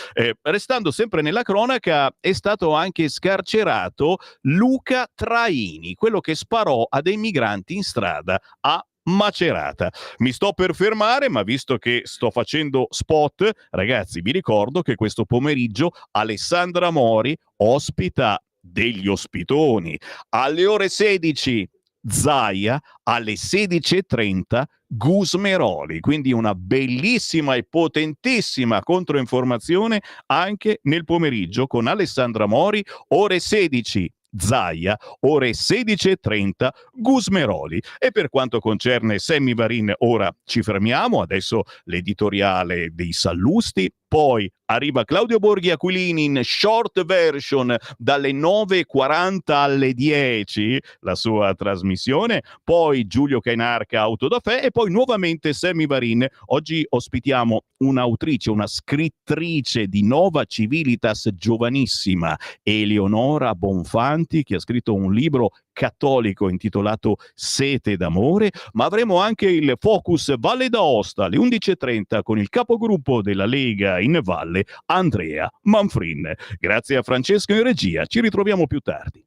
A: Restando sempre nella cronaca, è stato anche scarcerato Luca Traini, quello che sparò a dei migranti in strada a Macerata. Mi sto per fermare, ma visto che sto facendo spot, ragazzi, vi ricordo che questo pomeriggio Alessandra Mori ospita degli ospitoni. Alle ore 16 Zaia, alle 16:30 Gusmeroli, quindi una bellissima e potentissima controinformazione anche nel pomeriggio con Alessandra Mori, ore 16 Zaia, ore 16:30 Gusmeroli. E per quanto concerne Sammy Varin, ora ci fermiamo, adesso l'editoriale dei Sallusti, poi arriva Claudio Borghi Aquilini in short version dalle 9:40 alle 10, la sua trasmissione, poi Giulio Cainarca Auto da Fe, e poi nuovamente Sammy Varin. Oggi ospitiamo un'autrice, una scrittrice di Nova Civilitas giovanissima, Eleonora Bonfanti, che ha scritto un libro cattolico intitolato Sete d'amore, ma avremo anche il Focus Valle d'Aosta alle 11:30 con il capogruppo della Lega in Valle, Andrea Manfrin. Grazie a Francesco in regia, ci ritroviamo più tardi.